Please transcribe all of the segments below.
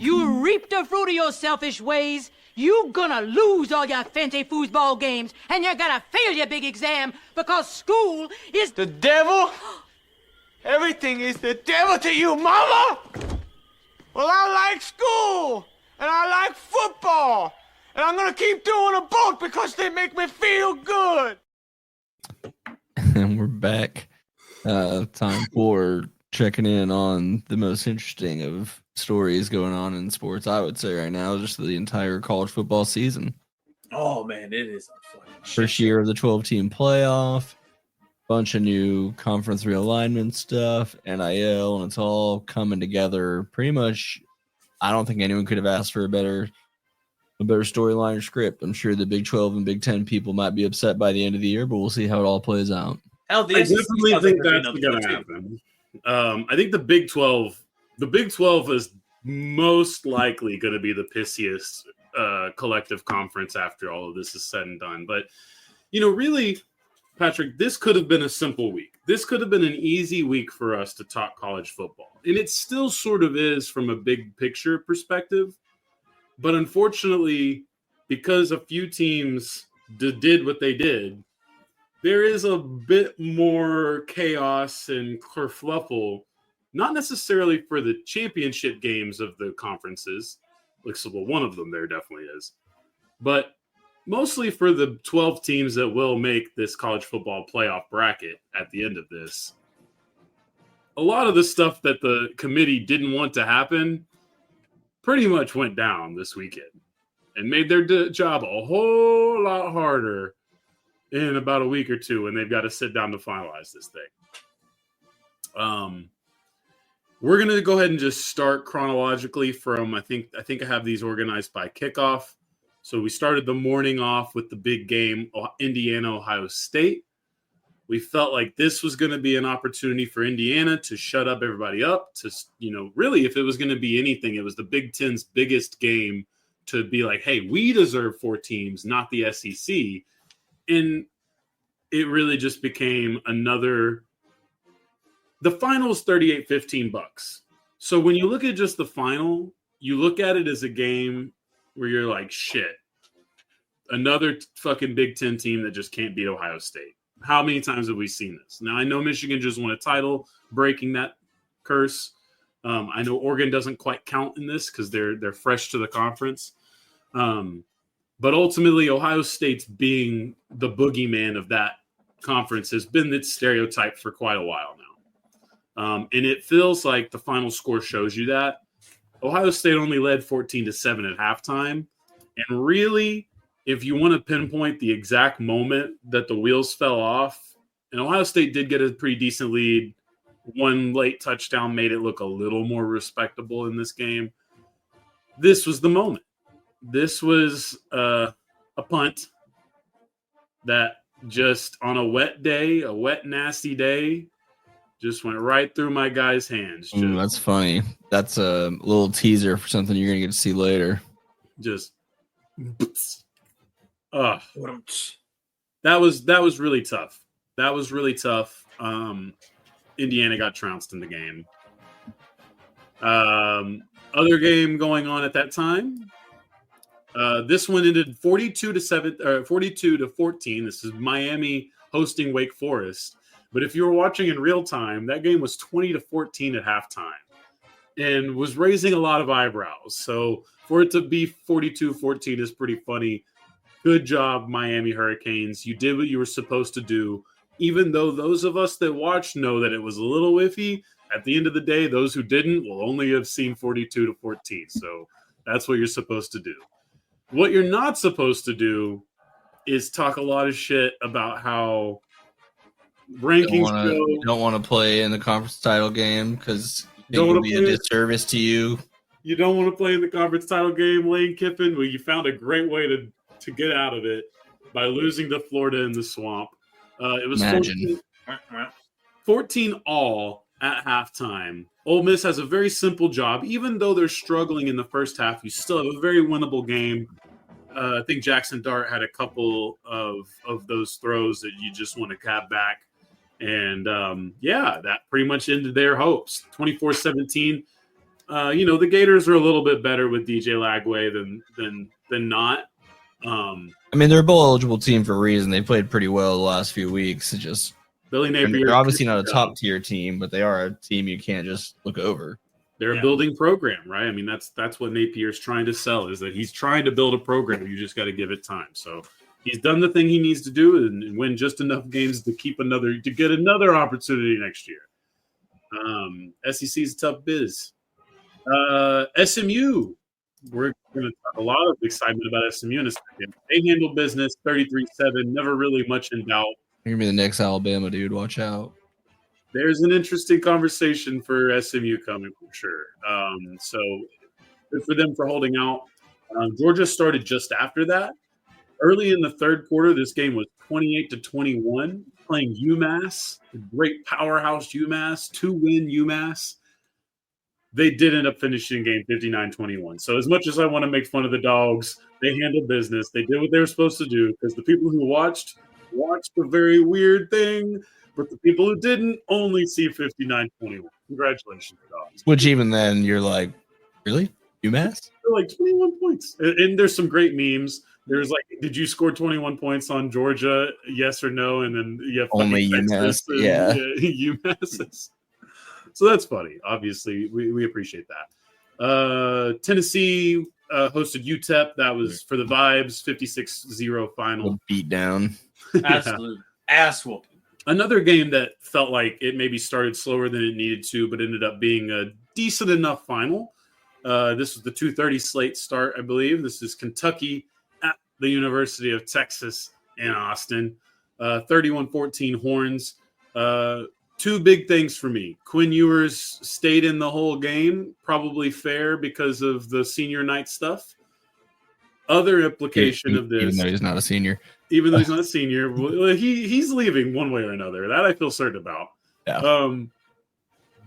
You reap the fruit of your selfish ways. You gonna lose all your fancy foosball games, and you're gonna fail your big exam because school is the devil. Everything is the devil to you, Mama. Well, I like school, and I like football, and I'm gonna keep doing them both because they make me feel good. And we're back. Time for checking in on the most interesting of stories going on in sports, I would say right now, just the entire college football season. Oh, man, it is. First year of the 12-team playoff, bunch of new conference realignment stuff, NIL, and it's all coming together pretty much. I don't think anyone could have asked for a better storyline or script. I'm sure the Big 12 and Big 10 people might be upset by the end of the year, but we'll see how it all plays out. Hell, I definitely think that's going to happen. I think the Big 12 is most likely going to be the pissiest collective conference after all of this is said and done. But, really, Patrick, this could have been a simple week. This could have been an easy week for us to talk college football. And it still sort of is from a big picture perspective. But unfortunately, because a few teams did what they did, there is a bit more chaos and kerfluffle, not necessarily for the championship games of the conferences. Well, one of them there definitely is. But mostly for the 12 teams that will make this college football playoff bracket at the end of this. A lot of the stuff that the committee didn't want to happen pretty much went down this weekend and made their job a whole lot harder in about a week or two when they've got to sit down to finalize this thing. We're going to go ahead and just start chronologically from, I think I have these organized by kickoff. So we started the morning off with the big game, Indiana, Ohio State. We felt like this was going to be an opportunity for Indiana to shut up everybody up. To, really, if it was going to be anything, it was the Big Ten's biggest game to be like, hey, we deserve 4 teams, not the SEC. And it really just became the final is 38-15 Bucks. So when you look at just the final, you look at it as a game where you're like, shit, another fucking Big Ten team that just can't beat Ohio State. How many times have we seen this? Now, I know Michigan just won a title, breaking that curse. I know Oregon doesn't quite count in this because they're fresh to the conference. But ultimately, Ohio State's being the boogeyman of that conference has been its stereotype for quite a while now. And it feels like the final score shows you that. Ohio State only led 14-7 at halftime. And really, if you want to pinpoint the exact moment that the wheels fell off, and Ohio State did get a pretty decent lead, one late touchdown made it look a little more respectable in this game. This was the moment. This was a punt that just on a wet day, a wet, nasty day, just went right through my guy's hands. That's funny. That's a little teaser for something you're going to get to see later. Just, that was really tough. That was really tough. Indiana got trounced in the game. Other game going on at that time. This one ended 42-14. This is Miami hosting Wake Forest. But if you were watching in real time, that game was 20-14 at halftime and was raising a lot of eyebrows. So for it to be 42-14 is pretty funny. Good job, Miami Hurricanes. You did what you were supposed to do. Even though those of us that watched know that it was a little iffy, at the end of the day, those who didn't will only have seen 42-14. So that's what you're supposed to do. What you're not supposed to do is talk a lot of shit about how rankings go. You don't want to play in the conference title game because it would be a disservice to you. You don't want to play in the conference title game, Lane Kiffin. Well, you found a great way to get out of it by losing to Florida in the swamp. It was 14 all at halftime. Ole Miss has a very simple job. Even though they're struggling in the first half, you still have a very winnable game. I think Jackson Dart had a couple of those throws that you just want to cap back. And, that pretty much ended their hopes. 24-17. The Gators are a little bit better with DJ Lagway than not. I mean, they're a bowl eligible team for a reason. They played pretty well the last few weeks. It's just Billy Napier. they're obviously not a top tier team, but they are a team you can't just look over. They're a building program, right? I mean, that's what Napier's trying to sell, is that he's trying to build a program. You just got to give it time. So he's done the thing he needs to do and win just enough games to get another opportunity next year. SEC is a tough biz. SMU. We're going to talk a lot of excitement about SMU in a second. They handle business 33-7, never really much in doubt. You're going to be the next Alabama, dude. Watch out. There's an interesting conversation for SMU coming for sure. So good for them for holding out. Georgia started just after that. Early in the third quarter, this game was 28-21, playing UMass, the great powerhouse UMass, 2-win UMass. They did end up finishing game 59-21. So as much as I want to make fun of the dogs, they handled business. They did what they were supposed to do, because the people who watched a very weird thing, but the people who didn't only see 59-21. Congratulations, dogs. Which even then, you're like, really? UMass? They're like 21 points. And there's some great memes. There's like, did you score 21 points on Georgia? Yes or no? And then you have only UMass. Yeah. UMass. So that's funny. Obviously, we appreciate that. Tennessee hosted UTEP. That was for the vibes, 56-0 final. Beat down. Absolute ass whooping. Another game that felt like it maybe started slower than it needed to, but ended up being a decent enough final. This was the 2:30 slate start, I believe. This is Kentucky at the University of Texas in Austin. 31-14 Horns. Two big things for me. Quinn Ewers stayed in the whole game, probably fair because of the senior night stuff. Other implication of this, even though he's not a senior, well, he's leaving one way or another. That I feel certain about. Yeah.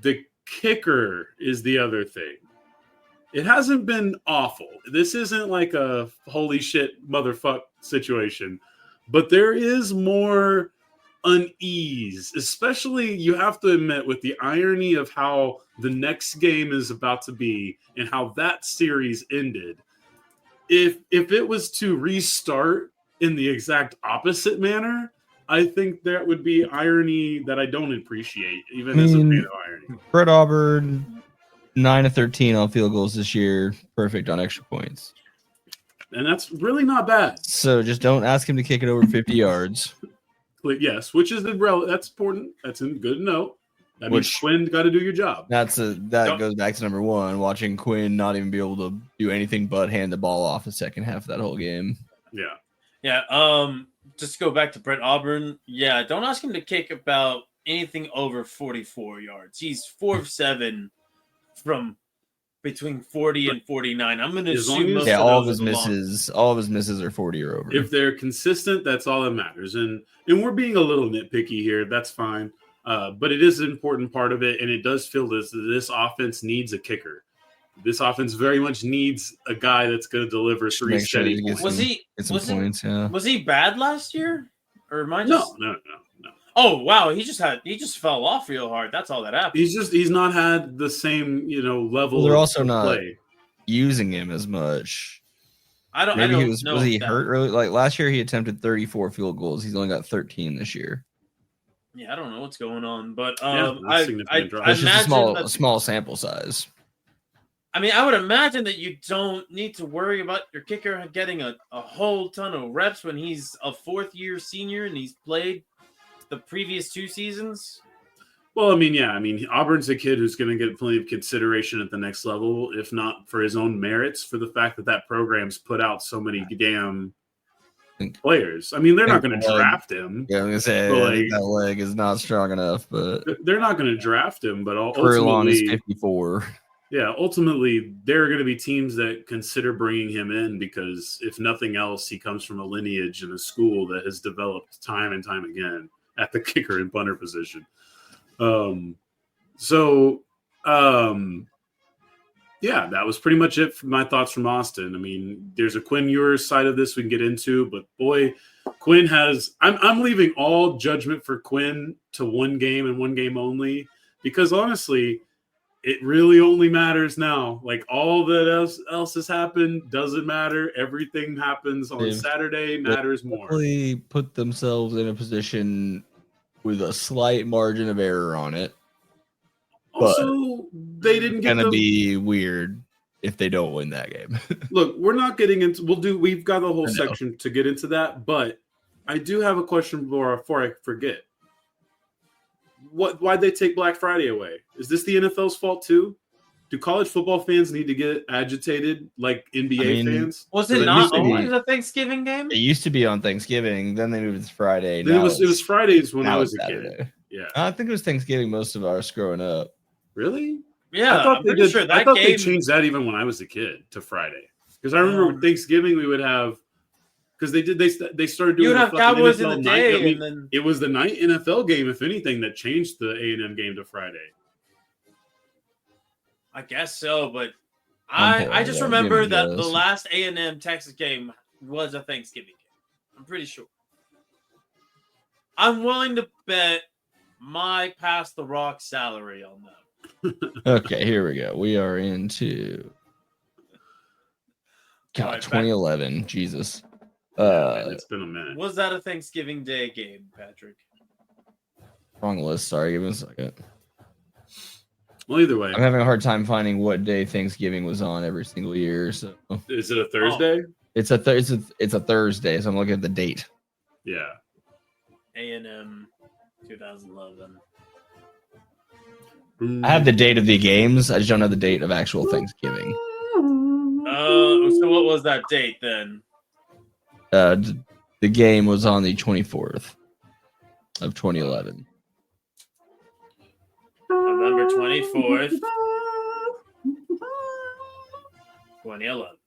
The kicker is the other thing. It hasn't been awful. This isn't like a holy shit motherfuck situation, but there is more unease, especially, you have to admit, with the irony of how the next game is about to be and how that series ended. If it was to restart in the exact opposite manner, I think that would be irony that I don't appreciate, even as a fan of irony. Brett Auburn, 9 of 13 on field goals this year, perfect on extra points. And that's really not bad. So just don't ask him to kick it over 50 yards. Yes, which is that's important. That's a good note. That means Quinn got to do your job. That goes back to number one, watching Quinn not even be able to do anything but hand the ball off the second half of that whole game. Yeah. Yeah. Just to go back to Brett Auburn. Yeah. Don't ask him to kick about anything over 44 yards. He's 4 of 7 from between 40 and 49. I'm going to assume most of all of those his misses are 40 or over. If they're consistent, that's all that matters. And we're being a little nitpicky here. That's fine. But it is an important part of it, and it does feel this offense needs a kicker. This offense very much needs a guy that's going to deliver three steady points. Was he bad last year? Or am I just... No. Oh wow, he just fell off real hard. That's all that happened. He's not had the same level. Well, they're also of not play. Using him as much. I don't Maybe know. Was he hurt early? Like last year, he attempted 34 field goals. He's only got 13 this year. Yeah, I don't know what's going on, but I it's just a small sample size. I mean, I would imagine that you don't need to worry about your kicker getting a whole ton of reps when he's a fourth-year senior and he's played the previous 2 seasons. Well, Auburn's a kid who's going to get plenty of consideration at the next level, if not for his own merits, for the fact that program's put out so many damn players. I mean, they're not going to draft him. Yeah, I'm going to say that leg is not strong enough, but they're not going to draft him. But ultimately, is 54. Yeah, ultimately, there are going to be teams that consider bringing him in because, if nothing else, he comes from a lineage and a school that has developed time and time again at the kicker and punter position. Yeah, that was pretty much it for my thoughts from Austin. I mean, there's a Quinn Ewers side of this we can get into, but boy, Quinn has. I'm leaving all judgment for Quinn to one game and one game only, because honestly, it really only matters now. Like all that else has happened doesn't matter. Everything happens on Saturday matters more. They put themselves in a position with a slight margin of error on it. Also, they didn't get gonna be weird if they don't win that game. Look, we're not getting into. We've got a whole section to get into that, but I do have a question before I forget. Why'd they take Black Friday away? Is this the NFL's fault too? Do college football fans need to get agitated like NBA fans? Was it not always a Thanksgiving game? It used to be on Thanksgiving. Then they moved it to Friday. Then it was Fridays when I was a kid. Yeah, I think it was Thanksgiving most of ours growing up. Really? Yeah, I thought they changed that even when I was a kid to Friday. Because I remember Thanksgiving we would have because they started doing. You would have Cowboys in the day, and then it was the night NFL game, if anything, that changed the A&M game to Friday. I guess so, but I just remember that the last A&M Texas game was a Thanksgiving game. I'm pretty sure. I'm willing to bet my Pass the Rock salary on that. Okay, here we go. We are into 2011. Jesus. It's been a minute. Was that a Thanksgiving Day game, Patrick? Wrong list. Sorry, give me a second. Well, either way, I'm having a hard time finding what day Thanksgiving was on every single year. So, is it a Thursday? It's a Thursday. So I'm looking at the date. Yeah. A&M 2011. I have the date of the games. I just don't have the date of actual Thanksgiving. So what was that date then? The game was on the 24th of 2011. November 24th, 2011.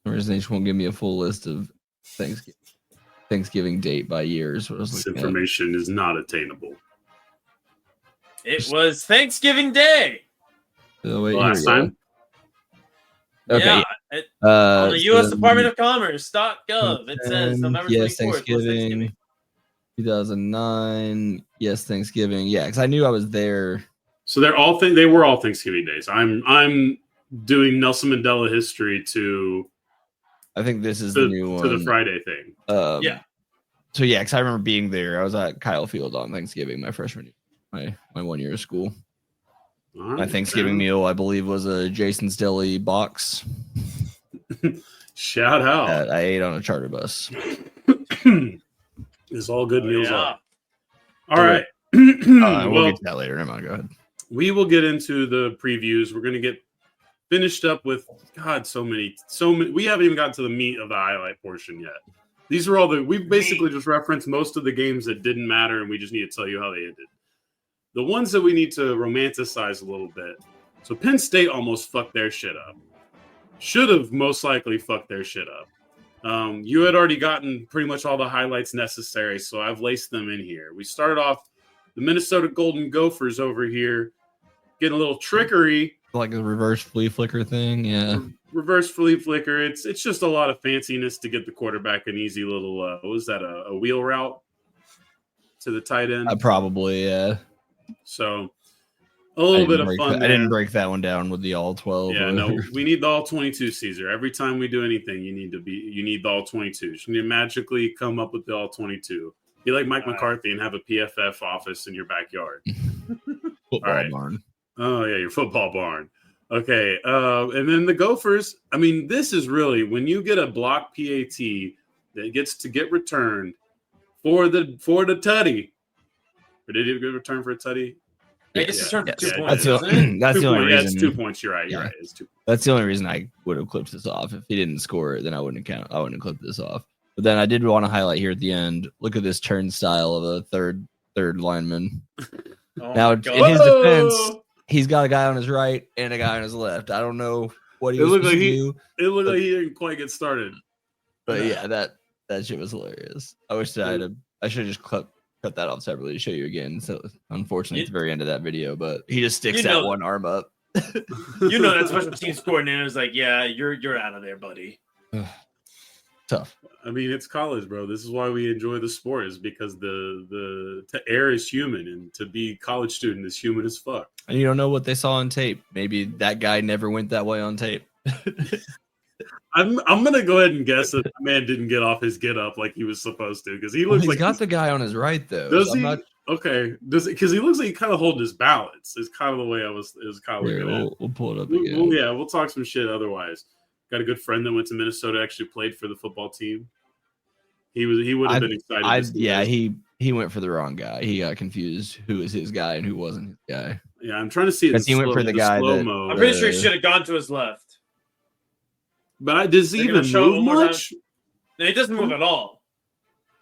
For some reason, they just won't give me a full list of Thanksgiving date by years. This information is not attainable. It was Thanksgiving Day. Oh, wait, last time? Okay. Yeah, on the U.S. Department of Commerce.gov, it says November 24th was Thanksgiving. 2009. Yes, Thanksgiving. Yeah, because I knew I was there. So they were all Thanksgiving days. I'm doing Nelson Mandela history to. I think this is the new one to the Friday thing. Yeah. So yeah, because I remember being there. I was at Kyle Field on Thanksgiving, my freshman year, my 1 year of school. Right, my Thanksgiving meal, I believe, was a Jason's Deli box. Shout out! I ate on a charter bus. It's all good meals. Yeah. All right. We'll get to that later. Never mind. Go ahead. We will get into the previews. We're going to get finished up with so many. We haven't even gotten to the meat of the highlight portion yet. These are all we've basically just referenced most of the games that didn't matter, and we just need to tell you how they ended. The ones that we need to romanticize a little bit. So Penn State almost fucked their shit up. Should have most likely fucked their shit up. You had already gotten pretty much all the highlights necessary, so I've laced them in here. We started off the Minnesota Golden Gophers over here, getting a little trickery. Like a reverse flea flicker thing, yeah. Reverse flea flicker. It's just a lot of fanciness to get the quarterback an easy little, what was that, a wheel route to the tight end? Probably, yeah. So a little bit of fun. I didn't break that one down with the all 12. Yeah, no, we need the all 22, Caesar. Every time we do anything, you need the all 22. You need to magically come up with the all 22. Be like Mike McCarthy and have a PFF office in your backyard. Football barn. Oh yeah, your football barn. Okay, and then the Gophers. I mean, this is really when you get a block PAT that gets to get returned for the tutty. Or did he get returned for a tutty? I guess returned for 2 points. That's the only reason. Yeah, it's 2 points. You're right. You're right. It's 2 points. That's the only reason I would have clipped this off. If he didn't score it, then I wouldn't have clipped this off. But then I did want to highlight here at the end. Look at this turnstile of a third lineman. Now, in his defense, he's got a guy on his right and a guy on his left. I don't know what he was supposed to do. It looked like he didn't quite get started. But yeah, that shit was hilarious. I wish that I should have just cut that off separately to show you again. So unfortunately, at the very end of that video, but he just sticks that one arm up. That special teams coordinator is like, yeah, you're out of there, buddy. Tough. I mean, it's college, bro. This is why we enjoy the sport, is because to err is human, and to be a college student is human as fuck. And you don't know what they saw on tape. Maybe that guy never went that way on tape. I'm gonna go ahead and guess that the man didn't get off his get up like he was supposed to, because he looks like got the guy on his right though. Does so he? Okay. Does it? Because he looks like he kind of holding his balance. Is kind of the way it was kind of looking at. We'll pull it up again. We'll talk some shit otherwise. Got a good friend that went to Minnesota, actually played for the football team. He would have been excited. He went for the wrong guy. He got confused who was his guy and who wasn't his guy. Yeah, I'm trying to see it. He went for the guy slow-mo. I'm pretty sure he should have gone to his left. But does he even move much? No, he doesn't move at all.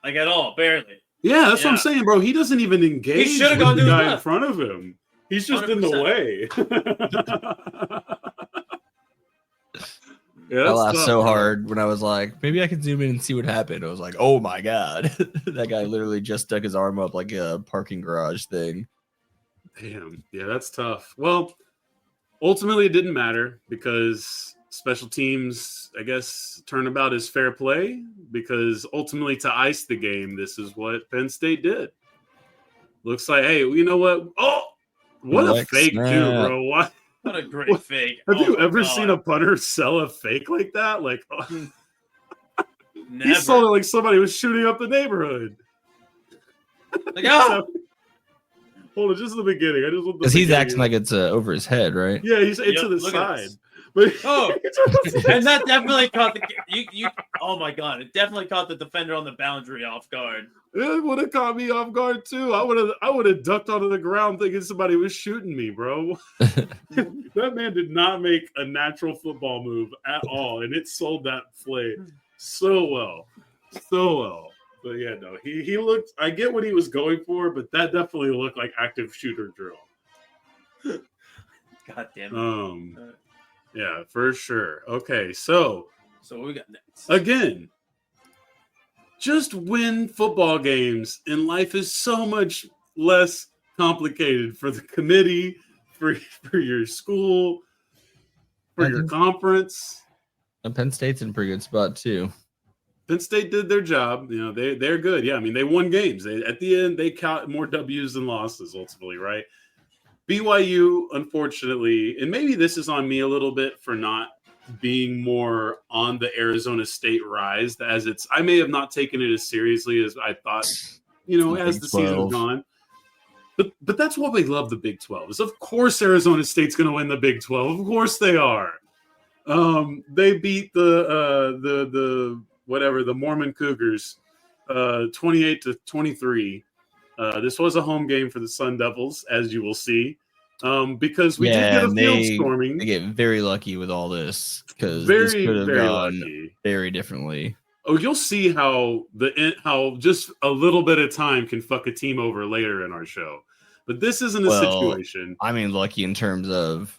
Like at all, barely. Yeah, that's what I'm saying, bro. He doesn't even engage He should have with gone the to his guy in left. front of him. He's just 100%. In the way. Yeah, I laughed so hard when I was like, maybe I can zoom in and see what happened. I was like, oh my God. That guy literally just stuck his arm up like a parking garage thing. Damn. Yeah, that's tough. Well, ultimately it didn't matter because special teams, I guess, turnabout is fair play, because ultimately to ice the game, this is what Penn State did. Looks like, hey, you know what? Oh, what a fake too, bro. What a great fake. Have you ever seen a punter sell a fake like that? Like, he sold it like somebody was shooting up the neighborhood. Like, oh! Hold on, just in the beginning. I just want because he's acting like it's over his head, right? Yeah, he's to the side. But and that definitely caught the you. Oh my God! It definitely caught the defender on the boundary off guard. It would have caught me off guard too. I would have ducked onto the ground thinking somebody was shooting me, bro. That man did not make a natural football move at all, and it sold that play so well. But yeah, no, he looked. I get what he was going for, but that definitely looked like active shooter drill. God damn it. Yeah, for sure. Okay, so what we got next? Again, just win football games, and life is so much less complicated for the committee, for your school, for your conference. And Penn State's in a pretty good spot too. Penn State did their job. You know, they're good. Yeah, I mean, they won games. At the end, they count more W's than losses ultimately, right? BYU, unfortunately, and maybe this is on me a little bit for not being more on the Arizona State rise, as I may have not taken it as seriously as I thought, as the season's gone. But that's what we love the Big 12 is. Of course, Arizona State's going to win the Big 12. Of course they are. They beat the Mormon Cougars 28-23. This was a home game for the Sun Devils, as you will see, because we did get a field storming. They get very lucky with all this because this could have gone lucky. Very differently. Oh, you'll see how just a little bit of time can fuck a team over later in our show. But this isn't a situation. I mean, lucky in terms of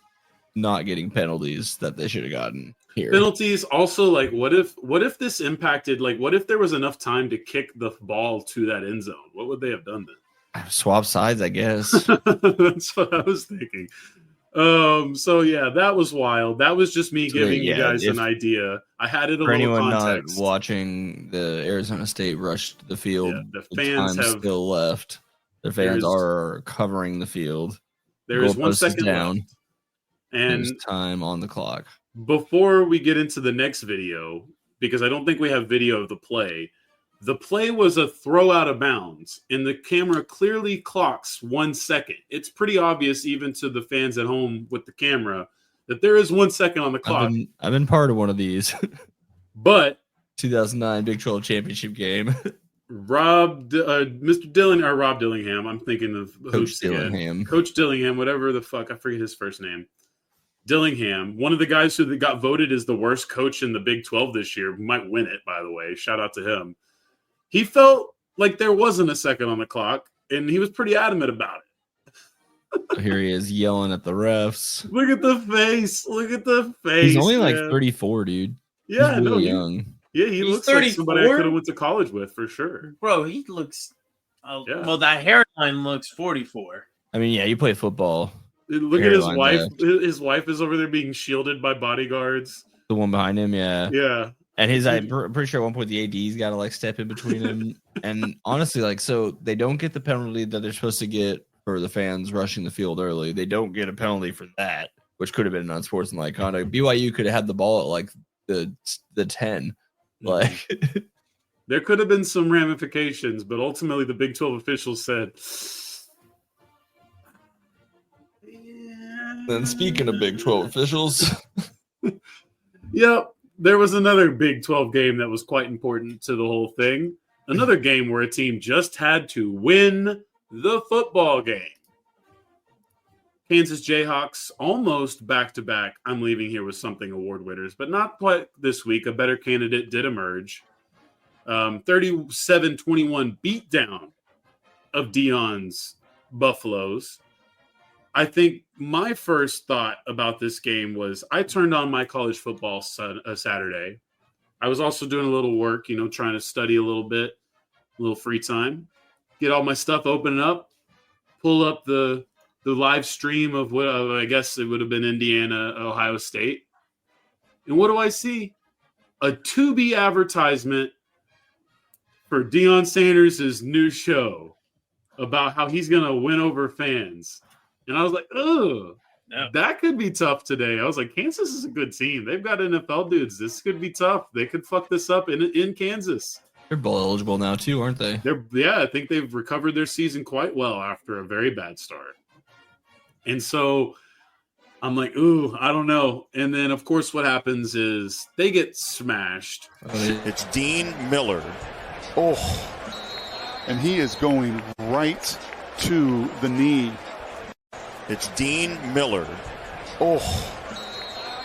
not getting penalties that they should have gotten here. Penalties also, like, what if this impacted, like, what if there was enough time to kick the ball to that end zone? What would they have done then? Swap sides, I guess. That's what I was thinking. So yeah, that was wild. That was just me giving you guys an idea. I had it a for little anyone context. not watching, the Arizona State rush to the field. Yeah, the fans have still left. The fans are covering the field. There is 1 second down, left. And there's time on the clock. Before we get into the next video, because I don't think we have video of the play was a throw out of bounds, and the camera clearly clocks 1 second. It's pretty obvious, even to the fans at home with the camera, that there is 1 second on the clock. I've been part of one of these. But 2009 Big 12 championship game. Rob Dillingham. I'm thinking of Coach Dillingham. Coach Dillingham, whatever the fuck. I forget his first name. Dillingham, one of the guys who got voted as the worst coach in the Big 12 this year, who might win it, by the way. Shout out to him. He felt like there wasn't a second on the clock, and he was pretty adamant about it. Here he is yelling at the refs. Look at the face. He's only like 34, dude. Yeah, he's really young. Yeah, he looks 34? Like somebody I could have went to college with for sure. Bro, he looks. Well, that hairline looks 44. I mean, yeah, you play football. Look at his wife. His wife is over there being shielded by bodyguards. The one behind him, yeah. Yeah. And I'm pretty sure at one point the AD's got to like step in between him. And honestly, like, so they don't get the penalty that they're supposed to get for the fans rushing the field early. They don't get a penalty for that, which could have been unsportsmanlike conduct. BYU could have had the ball at like the 10. Like, there could have been some ramifications, but ultimately the Big 12 officials said. Then speaking of Big 12 officials, yep. There was another Big 12 game that was quite important to the whole thing. Another game where a team just had to win the football game. Kansas Jayhawks almost back-to-back I'm leaving here with something award winners, but not quite this week. A better candidate did emerge. 37-21 beatdown of Dion's Buffaloes. I think my first thought about this game was I turned on my college football Saturday. I was also doing a little work, trying to study a little bit, a little free time, get all my stuff open up, pull up the live stream of what I guess it would have been Indiana, Ohio State. And what do I see? A to-be advertisement for Deion Sanders' new show about how he's going to win over fans. And I was like, oh, that could be tough today. I was like, Kansas is a good team. They've got NFL dudes. This could be tough. They could fuck this up in Kansas. They're bowl eligible now too, aren't they? I think they've recovered their season quite well after a very bad start. And so I'm like, ooh, I don't know. And then, of course, what happens is they get smashed. It's Dean Miller. Oh, and he is going right to the knee. It's Dean Miller. Oh,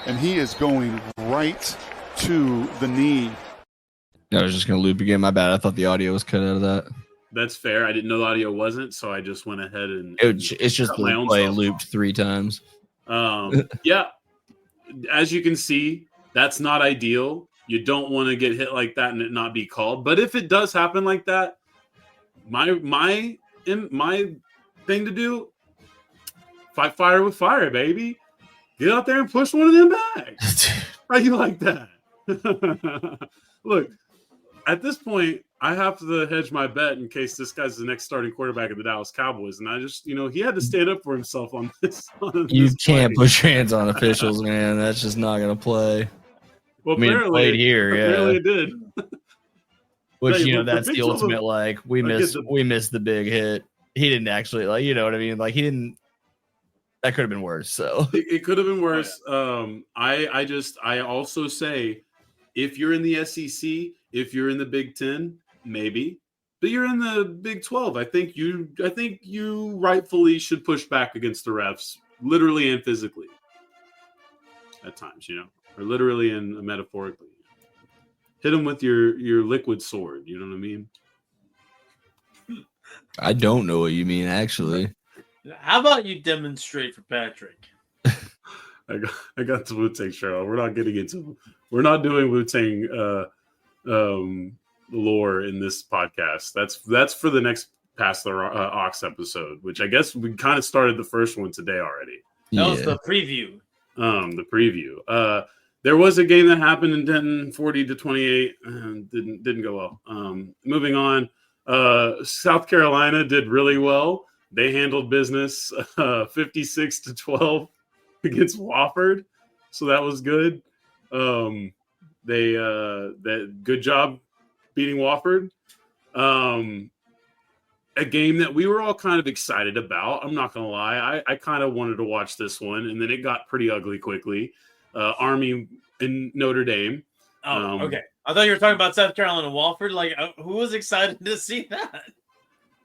and he is going right to the knee. I was just going to loop again. My bad. I thought the audio was cut out of that. That's fair. I didn't know the audio wasn't, so I just went ahead and it's just the play looped 3 times. Yeah. As you can see, that's not ideal. You don't want to get hit like that and it not be called. But if it does happen like that, my thing to do, fight fire with fire, baby. Get out there and push one of them back. How you like that? Look, at this point, I have to hedge my bet in case this guy's the next starting quarterback of the Dallas Cowboys. And I just, he had to stand up for himself on this. You can't push your hands on officials, man. That's just not going to play. Well, apparently, it played here, apparently it did. Which, that's the ultimate, like, we missed the big hit. He didn't actually, like, you know what I mean? Like, he didn't. That could have been worse. So it could have been worse. I also say, if you're in the SEC, if you're in the Big Ten, maybe, but you're in the Big 12. I think you rightfully should push back against the refs, literally and physically, at times, or literally and metaphorically. Hit them with your liquid sword. You know what I mean? I don't know what you mean, actually. How about you demonstrate for Patrick? I got the Wu-Tang show. We're not getting into. We're not doing Wu-Tang lore in this podcast. That's for the next Pass the Ox episode, which I guess we kind of started the first one today already. That was the preview. The preview. There was a game that happened in Denton, 40-28. Didn't go well. Moving on. South Carolina did really well. They handled business 56-12 against Wofford, so that was good. That good job beating Wofford. A game that we were all kind of excited about. I'm not gonna lie, I kind of wanted to watch this one, and then it got pretty ugly quickly. Army in Notre Dame. Oh, okay. I thought you were talking about South Carolina and Wofford. Like, who was excited to see that?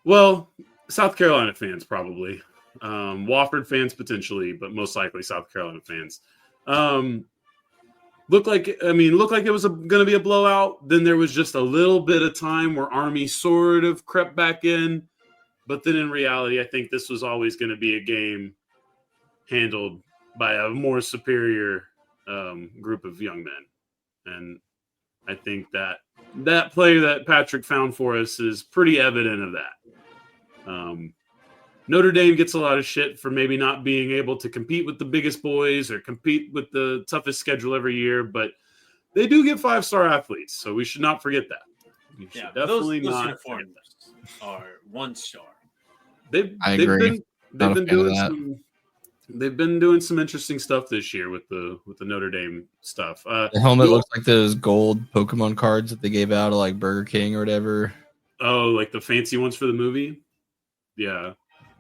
Well, South Carolina fans probably, Wofford fans potentially, but most likely South Carolina fans. Looked like it was going to be a blowout. Then there was just a little bit of time where Army sort of crept back in, but then in reality, I think this was always going to be a game handled by a more superior group of young men, and I think that play that Patrick found for us is pretty evident of that. Notre Dame gets a lot of shit for maybe not being able to compete with the biggest boys or compete with the toughest schedule every year, but they do get 5-star athletes, so we should not forget that. We should definitely those not uniforms are 1-star. They've agree. been doing some. They've been doing some interesting stuff this year with the Notre Dame stuff. The helmet looks like those gold Pokemon cards that they gave out at like Burger King or whatever. Oh, like the fancy ones for the movie? Yeah.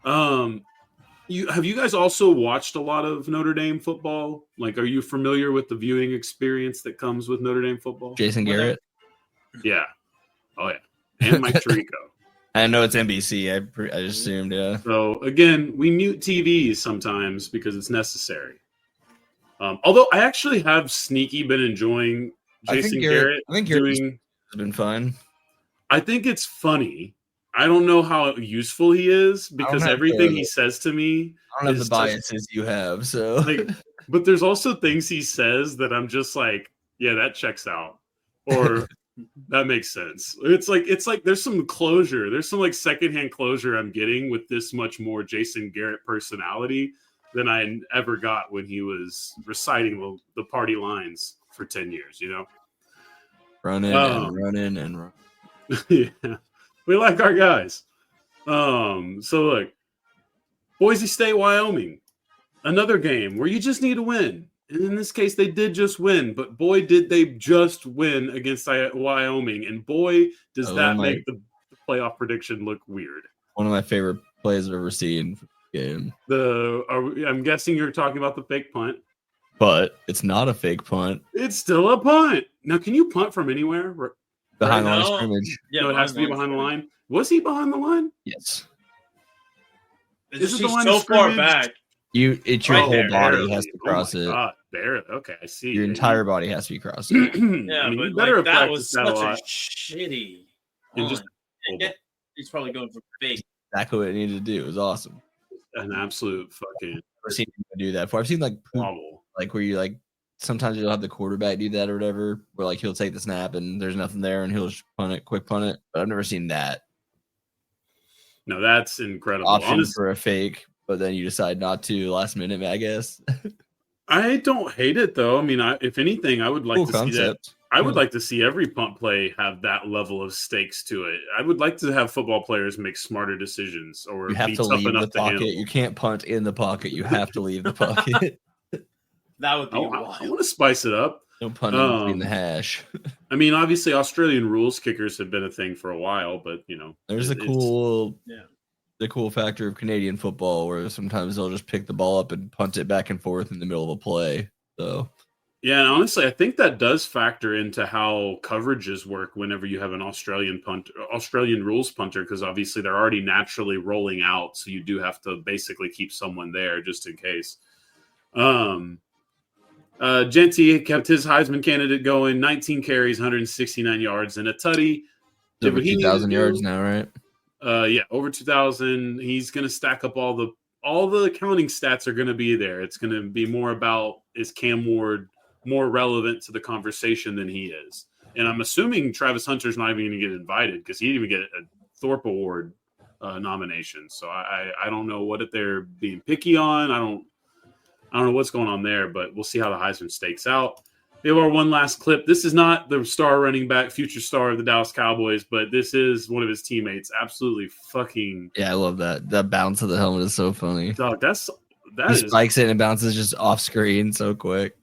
Have you guys also watched a lot of Notre Dame football? Like, are you familiar with the viewing experience that comes with Notre Dame football? Jason Garrett? Yeah. Oh, yeah. And Mike Tirico. I know it's NBC. I just assumed, yeah. So, again, we mute TVs sometimes because it's necessary. Although I actually have sneaky been enjoying Jason Garrett. I think Garrett has been fun. I think it's funny. I don't know how useful he is because everything he says to me. I don't have the biases you have, so. Like, but there's also things he says that I'm just like, yeah, that checks out, or that makes sense. It's like there's some closure. There's some like secondhand closure I'm getting with this much more Jason Garrett personality than I ever got when he was reciting the party lines for 10 years. You know, running and running and running. Yeah. We like our guys. So look, Boise State, Wyoming, another game where you just need to win. And in this case, they did just win, but boy, did they just win against Wyoming. And boy, does that make the playoff prediction look weird. One of my favorite plays I've ever seen. Game. I'm guessing you're talking about the fake punt. But it's not a fake punt. It's still a punt. Now, can you punt from anywhere? Behind the line of scrimmage. Yeah, it has to be behind the line. Was he behind the line? Yes. Is it the line so far back? It's your whole body has to cross it. God, barely. Okay, I see. Your entire body has to be crossed. Yeah, I mean, but better that was such a shitty. He's probably going for fake. Exactly what it needed to do. It was awesome. An absolute fucking. I've never seen him do that before. I've seen like where you like sometimes you'll have the quarterback do that or whatever, where like he'll take the snap and there's nothing there and he'll just quick punt it. But I've never seen that. No, that's incredible. Option for a fake, but then you decide not to last minute, I guess. I don't hate it though. I mean, if anything, I would like to see that. I would like to see every punt play have that level of stakes to it. I would like to have football players make smarter decisions, or you have to leave the pocket. You can't punt in the pocket. You have to leave the pocket. That would be wild. I want to spice it up. No pun in the hash. I mean, obviously, Australian rules kickers have been a thing for a while, but there's the cool factor of Canadian football where sometimes they'll just pick the ball up and punt it back and forth in the middle of a play. So. Yeah, and honestly, I think that does factor into how coverages work whenever you have an Australian rules punter, because obviously they're already naturally rolling out, so you do have to basically keep someone there just in case. Genty kept his Heisman candidate going, 19 carries, 169 yards, and a tutty. Over 2,000 yards now, right? Yeah, over 2,000. He's going to stack up all the accounting stats are going to be there. It's going to be more about, is Cam Ward more relevant to the conversation than he is? And I'm assuming Travis Hunter's not even going to get invited because he didn't even get a Thorpe Award nomination. So I don't know what they're being picky on. I don't know what's going on there, but we'll see how the Heisman stakes out. We have our one last clip. This is not the star running back, future star of the Dallas Cowboys, but this is one of his teammates. Absolutely fucking. Yeah, I love that. That bounce of the helmet is so funny. Dog, he spikes it and bounces just off screen so quick.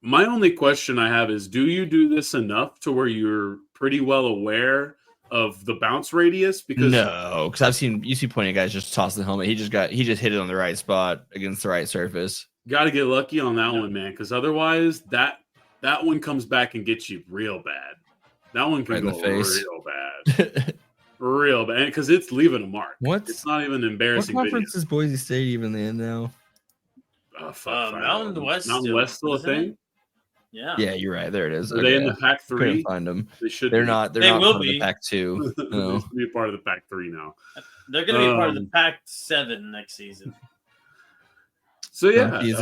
My only question I have is, do you do this enough to where you're pretty well aware of the bounce radius? Because because you see plenty of guys just toss the helmet. He just hit it on the right spot against the right surface. Got to get lucky on that one, man, because otherwise that one comes back and gets you real bad. That one can go real bad. Real bad, because it's leaving a mark. It's not even embarrassing. What conference is Boise State even in now? Mountain West. Mountain West still a thing? Yeah, you're right. There it is. Are they in the Pac-3? Couldn't find them. They should. They're not. They're not part of the Pac-2. No. They should be a part of the Pac-3 now. They're going to be a part of the Pac-7 next season. So yeah, he's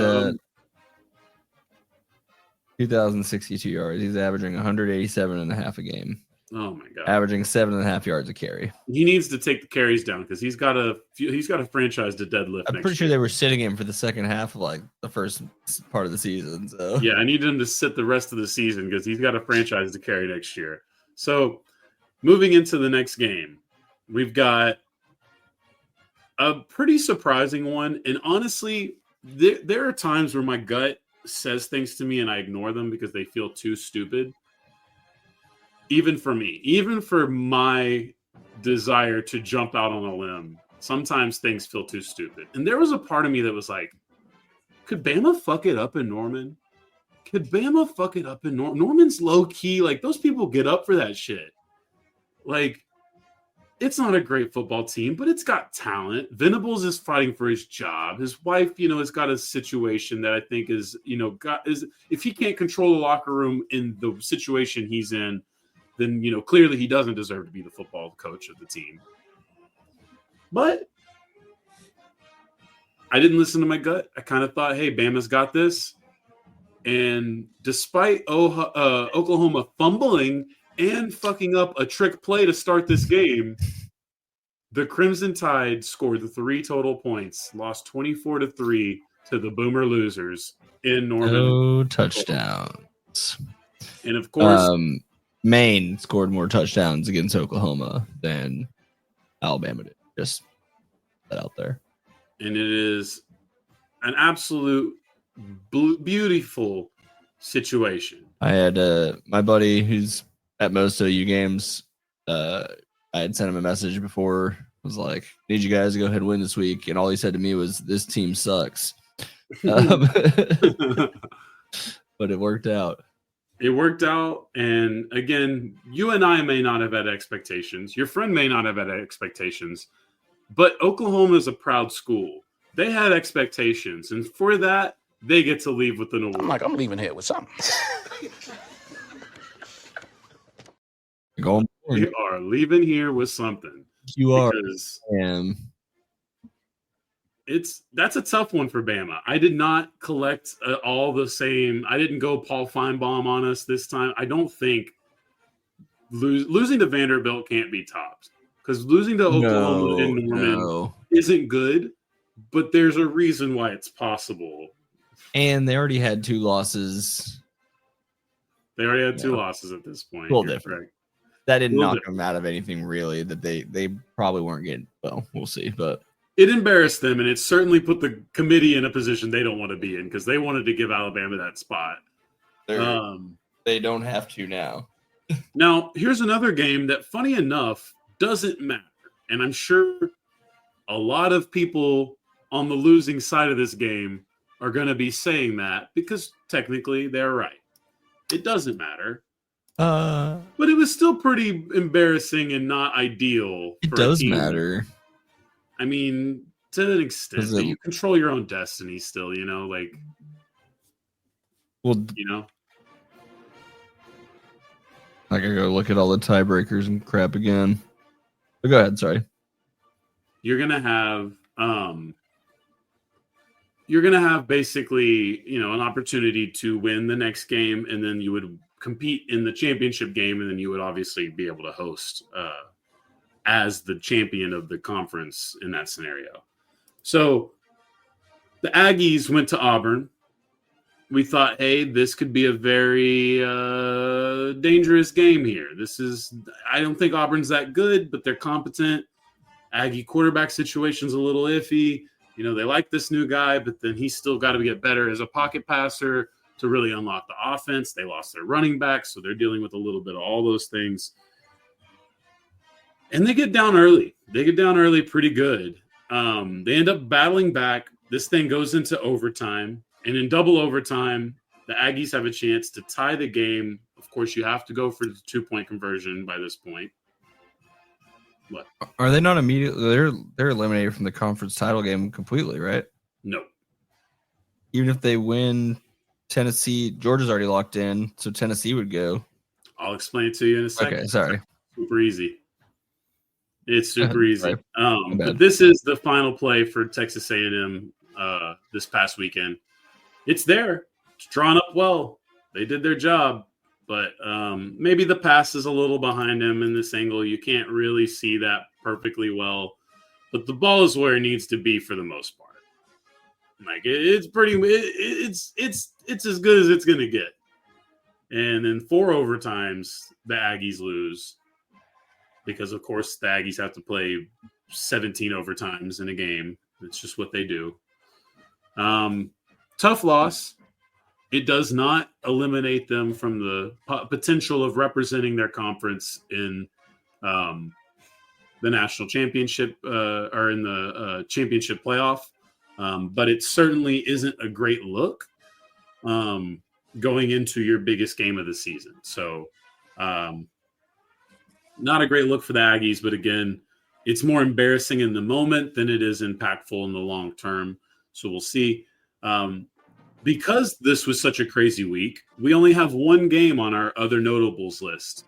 2,062 yards. He's averaging 187.5 a game. Oh my god, averaging 7.5 yards a carry. he needs to take the carries down because he's got a franchise to deadlift. I'm pretty sure they were sitting him for the second half of like the first part of the season. So Yeah, I need him to sit the rest of the season because he's got a franchise to carry next year. So, moving into the next game, we've got a pretty surprising one. And honestly, there are times where my gut says things to me and I ignore them because they feel too stupid. Even for me, even for my desire to jump out on a limb, sometimes things feel too stupid. And there was a part of me that was like, could Bama fuck it up in Norman? Could Bama fuck it up in Norman? Norman's low key. Like, those people get up for that shit. Like, it's not a great football team, but it's got talent. Venables is fighting for his job. His wife, has got a situation that I think is, if he can't control the locker room in the situation he's in, then, clearly he doesn't deserve to be the football coach of the team. But I didn't listen to my gut. I kind of thought, hey, Bama's got this. And despite Oklahoma fumbling and fucking up a trick play to start this game, the Crimson Tide scored the 3 total points, lost 24-3 to the Boomer Losers in Norman. No touchdowns. And of course, Maine scored more touchdowns against Oklahoma than Alabama did. Just that out there. And it is an absolute beautiful situation. I had my buddy who's at most OU games. I had sent him a message before. Was like, "Need you guys to go ahead and win this week," and all he said to me was, "This team sucks." But it worked out. It worked out, and again, you and I may not have had expectations. Your friend may not have had expectations, but Oklahoma is a proud school. They had expectations, and for that, they get to leave with an award. I'm leaving here with something. We are leaving here with something. You are. That's a tough one for Bama. I did not collect all the same. I didn't go Paul Feinbaum on us this time. I don't think losing to Vanderbilt can't be topped because losing to Oklahoma and Norman isn't good, but there's a reason why it's possible. And they already had 2 losses. They already had 2 losses at this point. Well, different. Correct. That didn't knock them out of anything really that they probably weren't getting. Well, we'll see, but it embarrassed them, and it certainly put the committee in a position they don't want to be in because they wanted to give Alabama that spot. They don't have to now. Now, here's another game that, funny enough, doesn't matter. And I'm sure a lot of people on the losing side of this game are going to be saying that because technically they're right. It doesn't matter. But it was still pretty embarrassing and not ideal. It does matter. I mean, to an extent, but you control your own destiny still, I gotta go look at all the tiebreakers and crap again. But go ahead, sorry. You're gonna have basically, an opportunity to win the next game, and then you would compete in the championship game, and then you would obviously be able to host as the champion of the conference in that scenario. So the Aggies went to Auburn. We thought, hey, this could be a very dangerous game here. I don't think Auburn's that good, but they're competent. Aggie quarterback situation's a little iffy. They like this new guy, but then he's still got to get better as a pocket passer to really unlock the offense. They lost their running back, so they're dealing with a little bit of all those things. And they get down early. They get down early pretty good. They end up battling back. This thing goes into overtime. And in double overtime, the Aggies have a chance to tie the game. Of course, you have to go for the 2-point conversion by this point. What? Are they not immediately? They're eliminated from the conference title game completely, right? No. Even if they win, Tennessee, Georgia's already locked in, so Tennessee would go. I'll explain it to you in a second. Okay, sorry. Super easy. It's super easy. Right. But this is the final play for Texas A&M this past weekend. It's there. It's drawn up well. They did their job. But maybe the pass is a little behind him in this angle. You can't really see that perfectly well. But the ball is where it needs to be for the most part. Like it's pretty. It's as good as it's gonna get. And then 4 overtimes, the Aggies lose because, of course, the Aggies have to play 17 overtimes in a game. It's just what they do. Tough loss. It does not eliminate them from the potential of representing their conference in the national championship or in the championship playoff. But it certainly isn't a great look going into your biggest game of the season. So not a great look for the Aggies, but again, it's more embarrassing in the moment than it is impactful in the long term. So we'll see. Because this was such a crazy week, we only have one game on our other notables list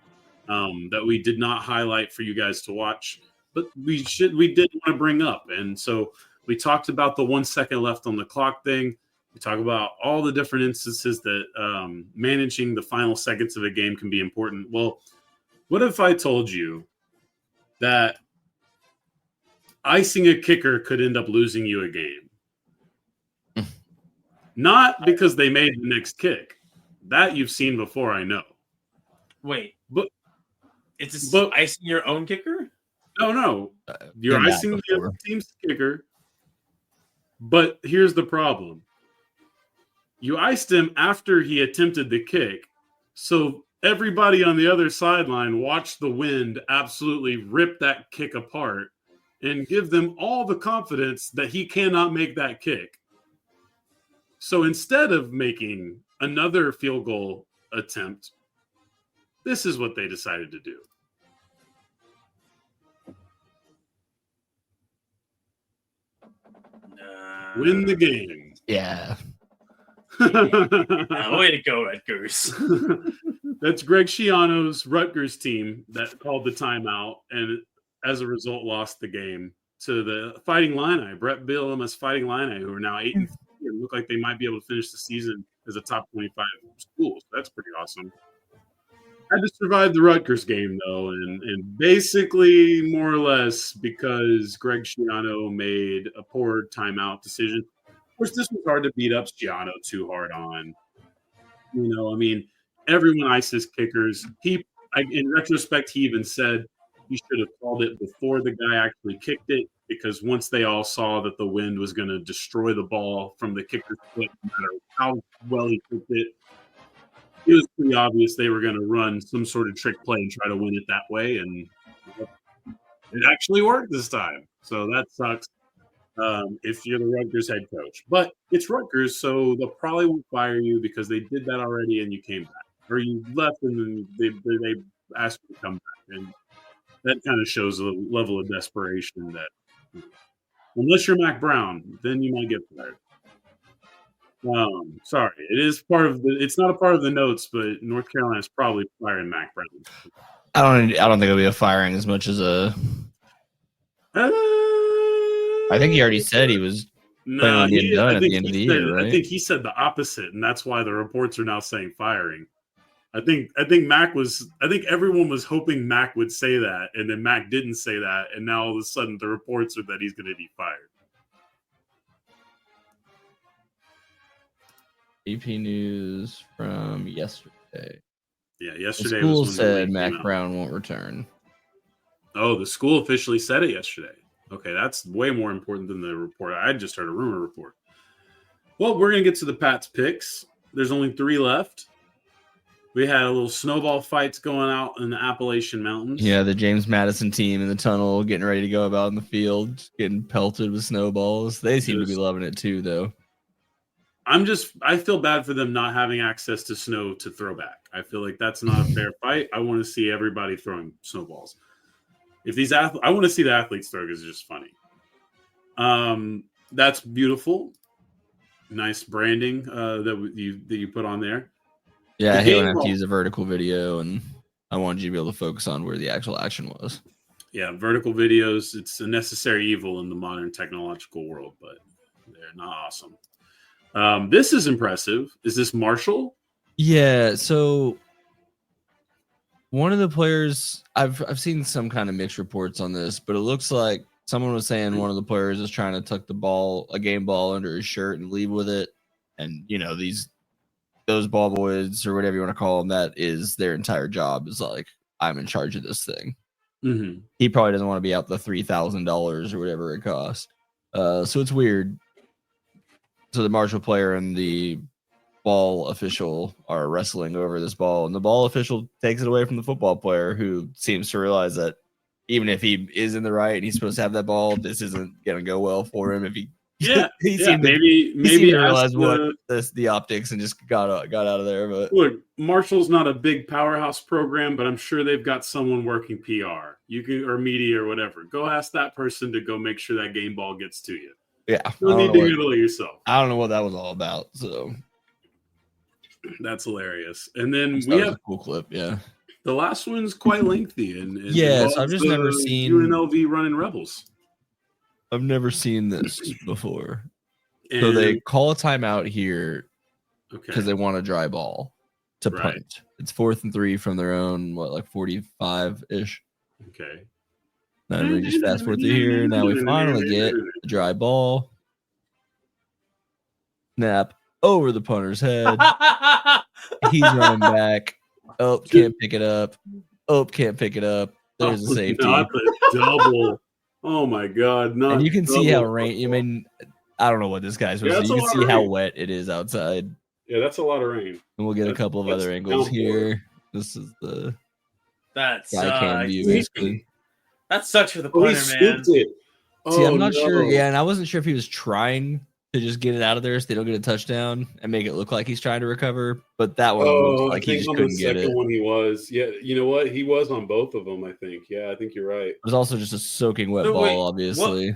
that we did not highlight for you guys to watch, but we did want to bring up. And so we talked about the 1 second left on the clock thing. We talk about all the different instances that managing the final seconds of a game can be important. Well, what if I told you that icing a kicker could end up losing you a game? Not because they made the next kick. That you've seen before, I know. Wait, but icing your own kicker? No. You're icing the other team's kicker. But here's the problem. You iced him after he attempted the kick. So everybody on the other sideline watched the wind absolutely rip that kick apart and give them all the confidence that he cannot make that kick. So instead of making another field goal attempt, this is what they decided to do. Win the game. Yeah. Way to go, Rutgers. That's Greg Schiano's Rutgers team that called the timeout and as a result lost the game to the Fighting Illini, Brett Bielema's Fighting Illini, who are now 8-4 and look like they might be able to finish the season as a top 25 school. So that's pretty awesome. Had to survive the Rutgers game, though, and basically more or less because Greg Schiano made a poor timeout decision. Of course, this was hard to beat up Schiano too hard on. Everyone ices kickers. In retrospect, he even said he should have called it before the guy actually kicked it, because once they all saw that the wind was going to destroy the ball from the kicker's foot, no matter how well he kicked it, it was pretty obvious they were going to run some sort of trick play and try to win it that way, and it actually worked this time. So that sucks if you're the Rutgers head coach. But it's Rutgers, so they'll probably won't fire you because they did that already and you came back. Or you left and then they asked you to come back. And that kind of shows a level of desperation that unless you're Mac Brown, then you might get fired. Sorry, it's not a part of the notes, but North Carolina's probably firing Mac Brown. I don't think it'll be a firing as much as a. I think he already said he was planning on getting done at the end of the year, right? I think he said the opposite, and that's why the reports are now saying firing. I think everyone was hoping Mac would say that, and then Mac didn't say that, and now all of a sudden the reports are that he's going to be fired. AP news from yesterday. Yeah, yesterday. The school said Mac Brown won't return. Oh, the school officially said it yesterday. Okay, that's way more important than the report. I just heard a rumor report. Well, we're going to get to the Pats picks. There's only 3 left. We had a little snowball fights going out in the Appalachian Mountains. Yeah, the James Madison team in the tunnel getting ready to go about in the field, getting pelted with snowballs. They seem to be loving it too, though. I feel bad for them not having access to snow to throw back. I feel like that's not a fair fight. I want to see everybody throwing snowballs. I want to see the athletes throw because it's just funny. That's beautiful. Nice branding that you put on there. Yeah, I hate when I have to use a vertical video, and I wanted you to be able to focus on where the actual action was. Yeah, vertical videos, it's a necessary evil in the modern technological world, but they're not awesome. This is impressive. Is this Marshall? Yeah, so one of the players, I've seen some kind of mixed reports on this, but it looks like someone was saying one of the players is trying to tuck a game ball under his shirt and leave with it. And, those ball boys or whatever you want to call them, that is their entire job, is like, I'm in charge of this thing. Mm-hmm. He probably doesn't want to be out the $3,000 or whatever it costs. So it's weird. So the marshal player and the ball official are wrestling over this ball, and the ball official takes it away from the football player, who seems to realize that even if he is in the right and he's supposed to have that ball, this isn't going to go well for him if he maybe realize the optics and just got out of there. But look, Marshall's not a big powerhouse program, but I'm sure they've got someone working PR, or media or whatever. Go ask that person to go make sure that game ball gets to you. Yeah, you need to handle it yourself. I don't know what that was all about. So that's hilarious. And then we have a cool clip. Yeah, the last one's quite lengthy, and yes, I've just never seen UNLV running Rebels. I've never seen this before. So they call a timeout here because they want a dry ball to punt. It's 4th and 3 from their own, 45-ish. Okay. Now we just fast forward through here. Now we finally get a dry ball. Snap over the punter's head. He's running back. Oh, can't pick it up. Oh, can't pick it up. There's a safety. Not the double. Oh my God! And you can see how rain. I don't know what this guy's supposed to do. You can see how wet it is outside. Yeah, that's a lot of rain. And we'll get a couple of other angles here. This is the cam view, basically. That sucks for the punter, man. It. See, I'm not sure. Yeah, and I wasn't sure if he was trying to just get it out of there so they don't get a touchdown and make it look like he's trying to recover. But that one looks like he just couldn't get it. The second one he was. Yeah, you know what? He was on both of them, I think. Yeah, I think you're right. It was also just a soaking wet ball, obviously.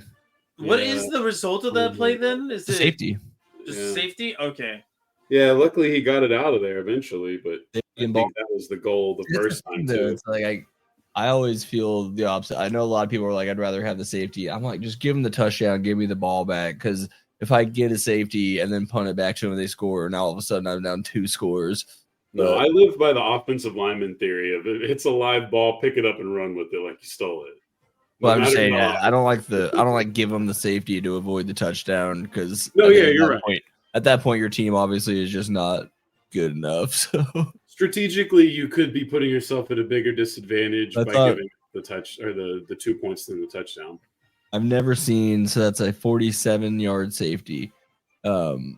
What is the result of that play then? Is it safety? Just safety? Okay. Yeah, luckily he got it out of there eventually, but I think that was the goal the first time too. It's like I always feel the opposite. I know a lot of people are like, I'd rather have the safety. I'm like, just give him the touchdown, give me the ball back, because if I get a safety and then punt it back to them and they score, now all of a sudden I'm down 2 scores. No, I live by the offensive lineman theory of if it's a live ball, pick it up and run with it like you stole it. Well, I'm just saying, I don't like give them the safety to avoid the touchdown because you're right. At that point, your team obviously is just not good enough. So strategically, you could be putting yourself at a bigger disadvantage by giving the touch or the 2 points than the touchdown. I've never seen, so that's a 47-yard safety. I've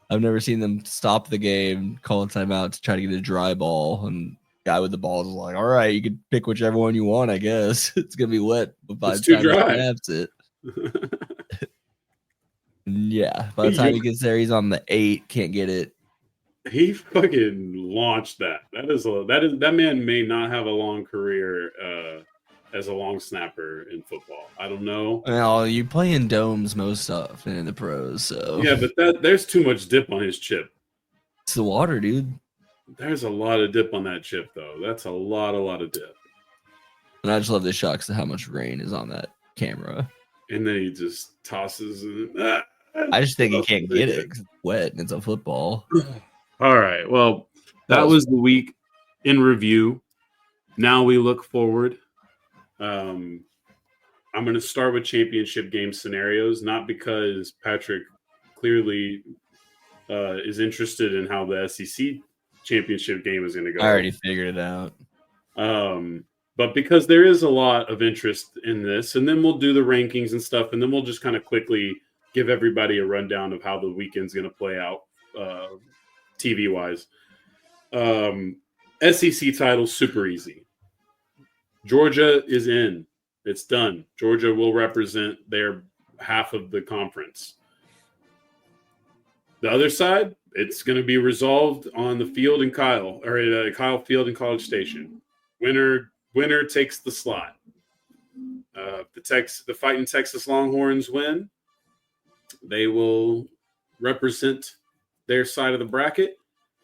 never seen them stop the game, call a timeout to try to get a dry ball, and guy with the ball is like, all right, you can pick whichever one you want, I guess. It's gonna be wet by the time he snaps it. Yeah, by the time he gets there, he's on the 8, can't get it. He fucking launched that. That man may not have a long career as a long snapper in football. I don't know. Well, you play in domes most often in the pros, so yeah, but there's too much dip on his chip. It's the water, dude. There's a lot of dip on that chip, though. That's a lot of dip. And I just love the shocks to how much rain is on that camera. And then he just tosses it. I just think he can't get it because it's wet and it's a football. All right. Well, that was the week in review. Now we look forward. I'm going to start with championship game scenarios, not because Patrick clearly is interested in how the SEC championship game is going to go. I already figured it out. But because there is a lot of interest in this, and then we'll do the rankings and stuff, and then we'll just kind of quickly give everybody a rundown of how the weekend's going to play out TV-wise. SEC title, super easy. Georgia is in. It's done. Georgia will represent their half of the conference. The other side, it's going to be resolved on the field in Kyle Field in College Station. Winner takes the slot. The Fighting Texas Longhorns win. They will represent their side of the bracket.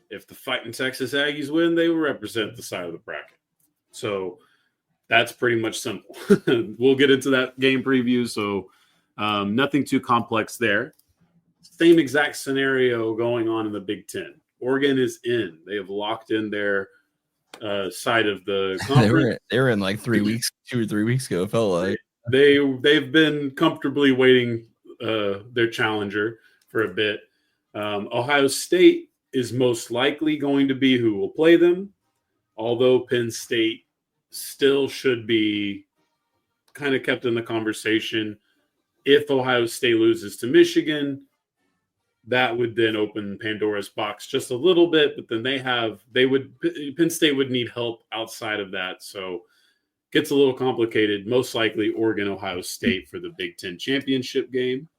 If the Fighting Texas Aggies win, they will represent the side of the bracket. So that's pretty much simple. We'll get into that game preview, so nothing too complex there. Same exact scenario going on in the Big Ten. Oregon is in. They have locked in their side of the They conference. were in like 3 weeks, 2 or 3 weeks ago. It felt like They've been comfortably waiting their challenger for a bit. Ohio State is most likely going to be who will play them, although Penn State still should be kind of kept in the conversation. If Ohio State loses to Michigan, that would then open Pandora's box just a little bit, but then Penn State would need help outside of that. So gets a little complicated. Most likely Oregon, Ohio State for the Big Ten championship game.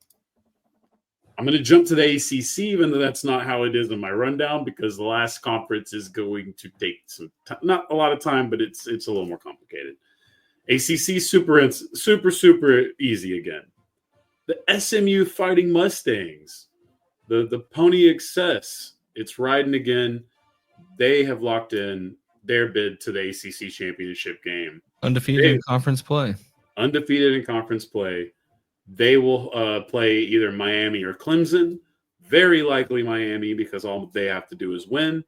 I'm going to jump to the ACC, even though that's not how it is in my rundown, because the last conference is going to take some time, not a lot of time, but it's a little more complicated. ACC super easy again. The SMU Fighting Mustangs, the Pony Excess, it's riding again. They have locked in their bid to the ACC championship game. undefeated in conference play. Undefeated in conference play. They will play either Miami or Clemson. Very likely Miami, because all they have to do is win.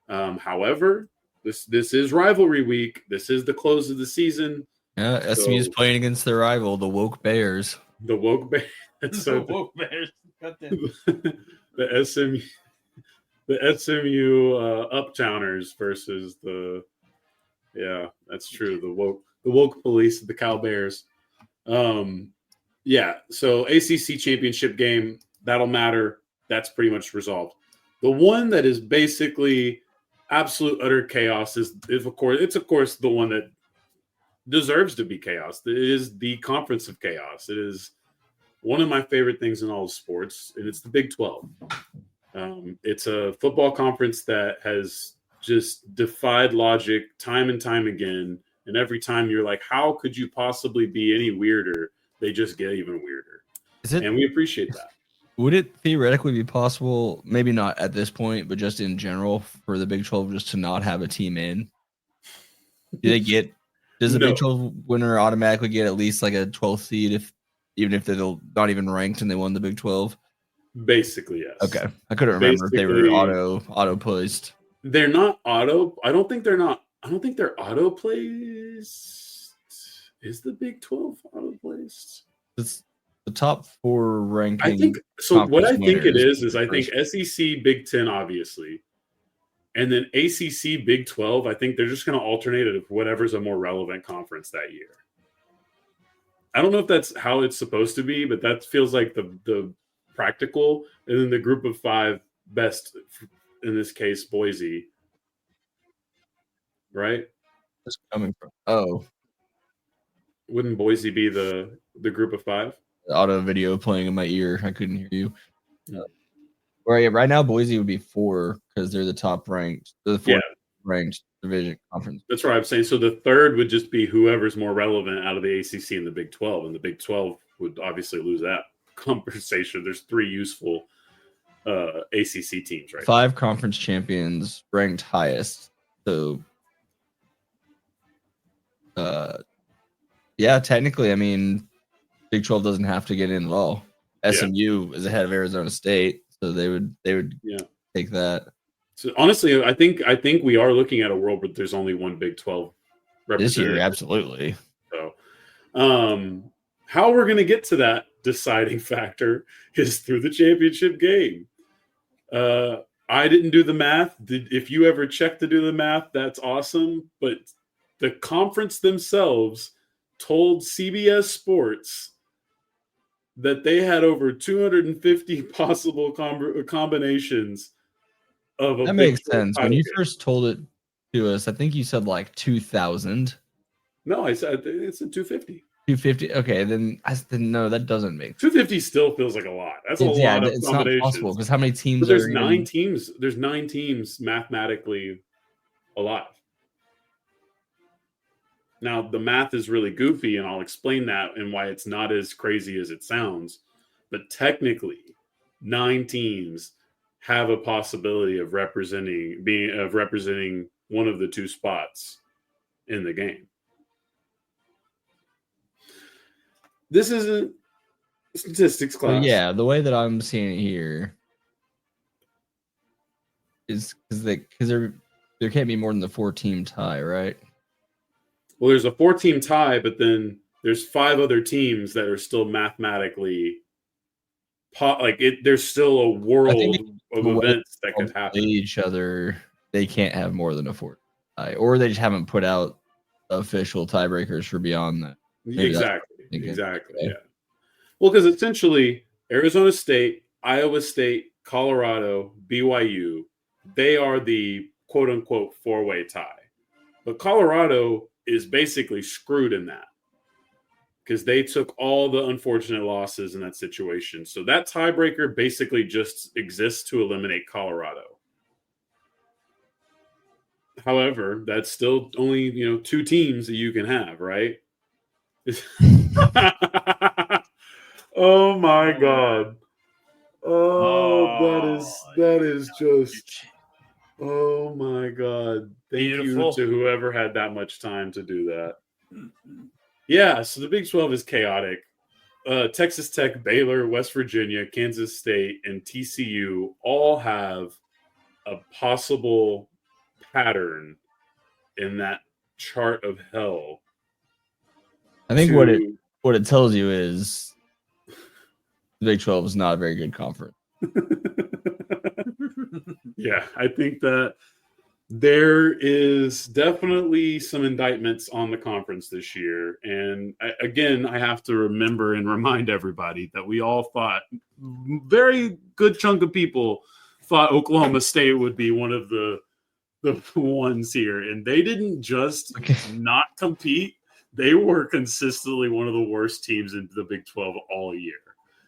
However, this is rivalry week. This is the close of the season. Yeah, SMU is playing against their rival, the Woke Bears. The Woke Bears. The woke bears. The SMU Uptowners versus that's true. The woke police, the Cal Bears. So ACC championship game, that'll matter. That's pretty much resolved. The one that is basically absolute utter chaos is of course the one that deserves to be chaos. It is the conference of chaos. It is one of my favorite things in all of sports, and it's the Big 12. It's a football conference that has just defied logic time and time again. And every time you're like, how could you possibly be any weirder? They just get even weirder. And we appreciate that. Would it theoretically be possible, maybe not at this point, but just in general, for the Big 12 just to not have a team in? Does the Big 12 winner automatically get at least like a 12th seed even if they're not even ranked and they won the Big 12? Basically, yes. Okay. I couldn't remember if they were auto placed. They're not auto. I don't think they're auto placed. Is the Big 12 auto placed? It's the top 4 ranking. I think so. What I think it is I think first. SEC Big 10, obviously. And then ACC Big 12, I think they're just going to alternate it with whatever's a more relevant conference that year. I don't know if that's how it's supposed to be, but that feels like the practical. And then the group of 5 best, in this case, Boise. Right? Where's it coming from? Oh. Wouldn't Boise be the group of 5? The auto video playing in my ear. I couldn't hear you. Right now, Boise would be 4 because they're the top ranked. They're the 4th ranked division conference. That's right. I'm saying so. The third would just be whoever's more relevant out of the ACC and the Big 12, and the Big 12 would obviously lose that conversation. There's 3 useful ACC teams, right? 5 conference champions ranked highest. So, technically, I mean, Big 12 doesn't have to get in at all. SMU is ahead of Arizona State, so they would take that. So honestly, I think we are looking at a world where there's only one Big 12 this year. representative. Absolutely. So, how we're going to get to that deciding factor is through the championship game. I didn't do the math. If you ever check to do the math, that's awesome. But the conference themselves told CBS Sports that they had over 250 possible combinations of a that Big makes 12 sense. title When you game. first told it to us, I think you said like 2,000. No, I said it's a 250. 250. Okay, then no, that doesn't make sense. 250 still feels like a lot. That's a lot of it's not combinations. possible because how many teams But there's are 9 teams. There's 9 teams mathematically alive. Now the math is really goofy, and I'll explain that and why it's not as crazy as it sounds. But technically, 9 teams have a possibility of representing one of the 2 spots in the game. This isn't statistics class. Well, the way that I'm seeing it here is because there can't be more than the 4-team tie, right? Well, there's a 4-team tie, but then there's 5 other teams that are still mathematically there's still a world of events that could happen. Each other, they can't have more than a 4 tie, or they just haven't put out official tiebreakers for beyond that. Maybe Exactly. Okay. Yeah. Well, because essentially Arizona State, Iowa State, Colorado, BYU, they are the quote unquote 4-way tie. But Colorado is basically screwed in that because they took all the unfortunate losses in that situation. So that tiebreaker basically just exists to eliminate Colorado. However, that's still only 2 teams that you can have, right? Oh my God! That is just. Oh my God! Thank you to whoever had that much time to do that. Yeah, so the Big 12 is chaotic. Texas Tech, Baylor, West Virginia, Kansas State, and TCU all have a possible pattern in that chart of hell. I think what it tells you is the Big 12 is not a very good conference. Yeah, I think that there is definitely some indictments on the conference this year. And again, I have to remember and remind everybody that we all thought, very good chunk of people thought Oklahoma State would be one of the ones here. And they didn't just not compete. They were consistently one of the worst teams in the Big 12 all year.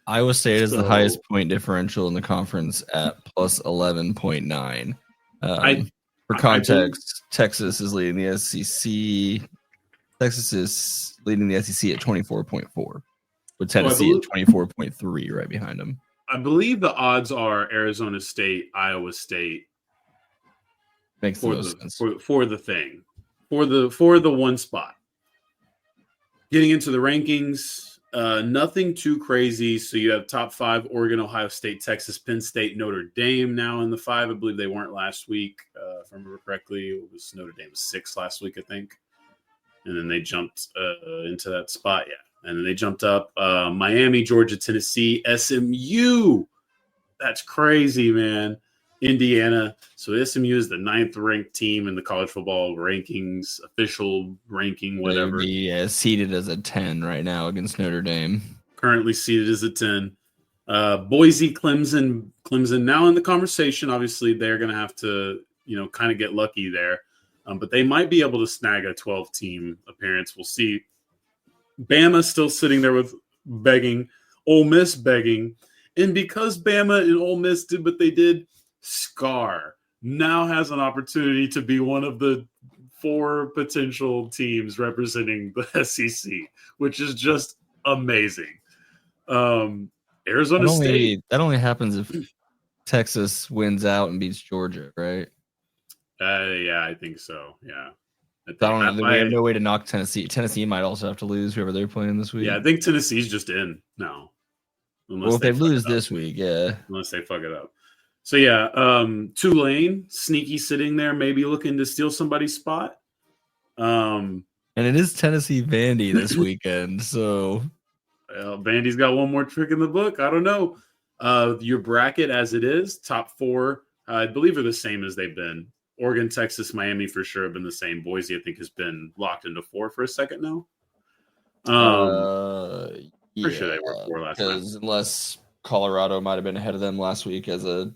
Iowa State is the highest point differential in the conference at plus 11.9. For context, Texas is leading the SEC. Texas is leading the SEC at 24.4, with Tennessee at 24.3 right behind them. I believe the odds are Arizona State, Iowa State makes the most sense for the thing, for the one spot. Getting into the rankings, nothing too crazy. So you have top 5: Oregon, Ohio State, Texas, Penn State, Notre Dame now in the 5. I believe they weren't last week. If I remember correctly, it was Notre Dame 6 last week, I think. And then they jumped into that spot. Yeah. And then they jumped up Miami, Georgia, Tennessee, SMU. That's crazy, man. Indiana. So SMU is the 9th ranked team in the college football rankings, official ranking, whatever. They'd be seated as a 10 right now against Notre Dame. Currently seated as a 10. Boise, Clemson now in the conversation. Obviously, they're going to have to, kind of get lucky there. But they might be able to snag a 12-team appearance. We'll see. Bama still sitting there with begging. Ole Miss begging. And because Bama and Ole Miss did what they did, Scar now has an opportunity to be one of the 4 potential teams representing the SEC, which is just amazing. Arizona State. That only happens if Texas wins out and beats Georgia, right? Yeah, I think so. Yeah. We have no way to knock Tennessee. Tennessee might also have to lose whoever they're playing this week. Yeah, I think Tennessee's just in now. Well, if they lose this week, yeah. Unless they fuck it up. So, yeah, Tulane, sneaky sitting there, maybe looking to steal somebody's spot. And it is Tennessee Vandy this weekend, so... Well, Vandy's got one more trick in the book. I don't know. Your bracket as it is, top 4, I believe are the same as they've been. Oregon, Texas, Miami for sure have been the same. Boise, I think, has been locked into 4 for a second now. Pretty sure they were 4 last night. Unless Colorado might have been ahead of them last week as a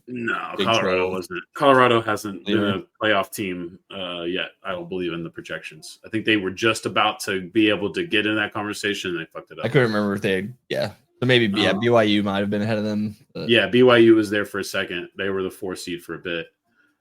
Colorado wasn't. Colorado hasn't been a playoff team yet. I don't believe in the projections. I think they were just about to be able to get in that conversation, and they fucked it up. I couldn't remember if they. So maybe BYU might have been ahead of them. But. Yeah, BYU was there for a second. They were the 4 seed for a bit.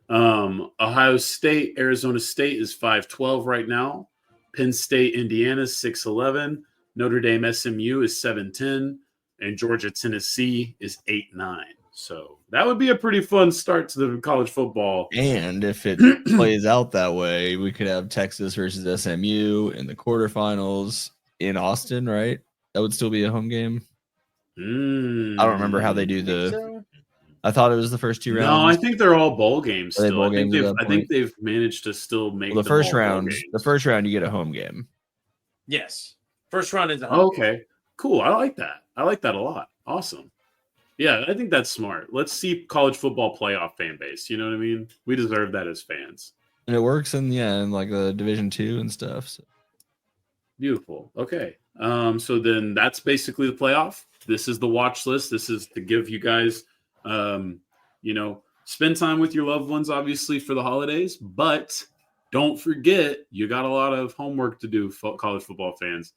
Ohio State, Arizona State is 5-12 right now. Penn State, Indiana 6-11. Notre Dame, SMU is 7-10. And Georgia, Tennessee is 8-9. So that would be a pretty fun start to the college football. And if it plays out that way, we could have Texas versus SMU in the quarterfinals in Austin, right? That would still be a home game. I don't remember how they do I thought it was the first 2 rounds. No, I think they're all bowl games Are they still. bowl I think games at that point? they've managed to still make Well, them all bowl the first round, you get a home game. Yes. First round is a home game. Okay, cool. I like that. I like that a lot. Awesome. Yeah, I think that's smart. Let's see college football playoff fan base. You know what I mean? We deserve that as fans. And it works in like the Division 2 and stuff. So. Beautiful. Okay. So then that's basically the playoff. This is the watch list. This is to give you guys, spend time with your loved ones, obviously, for the holidays. But don't forget, you got a lot of homework to do, college football fans.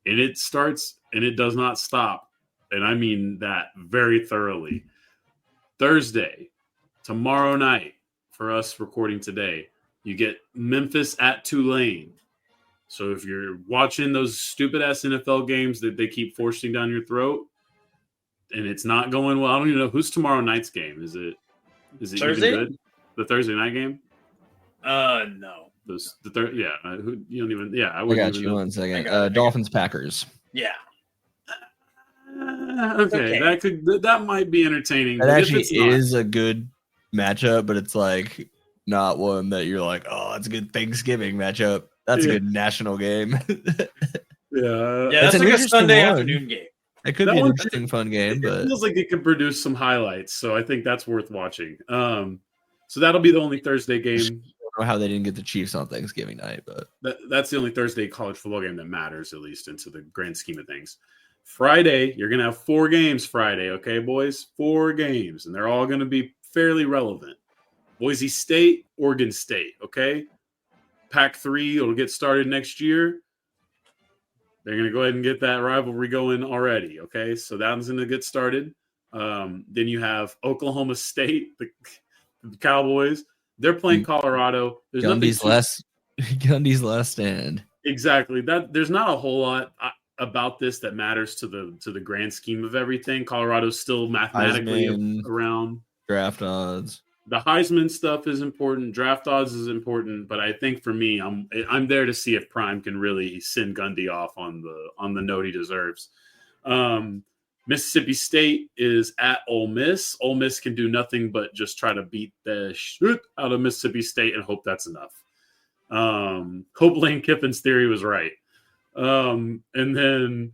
And it starts and it does not stop. And I mean that very thoroughly. Thursday, tomorrow night, for us recording today, you get Memphis at Tulane. So if you're watching those stupid ass NFL games that they keep forcing down your throat, and it's not going well, I don't even know who's tomorrow night's game. Is it Thursday? even good? The Thursday night game? No. You don't even. Yeah, I got you. 1 second. Dolphins Packers. Yeah. Okay, that might be entertaining. That actually is a good matchup, but it's like not one that you're like, oh, it's a good Thanksgiving matchup. That's a good national game. Yeah, that's like a Sunday afternoon game. It could be an interesting, fun game, but it feels like it could produce some highlights. So I think that's worth watching. So that'll be the only Thursday game. I don't know how they didn't get the Chiefs on Thanksgiving night, but that's the only Thursday college football game that matters, at least into the grand scheme of things. Friday, you're going to have 4 games Friday, okay, boys? 4 games, and they're all going to be fairly relevant. Boise State, Oregon State, okay? Pac-3, it'll get started next year. They're going to go ahead and get that rivalry going already, okay? So that one's going to get started. Then you have Oklahoma State, the Cowboys. They're playing Colorado. There's Gundy's last stand. Exactly. There's not a whole lot about this that matters to the grand scheme of everything. Colorado's still mathematically around. Draft odds. The Heisman stuff is important. Draft odds is important, but I think for me, I'm there to see if Prime can really send Gundy off on the note he deserves. Mississippi State is at Ole Miss. Ole Miss can do nothing but just try to beat the shit out of Mississippi State and hope that's enough. Hope Lane Kiffin's theory was right. And then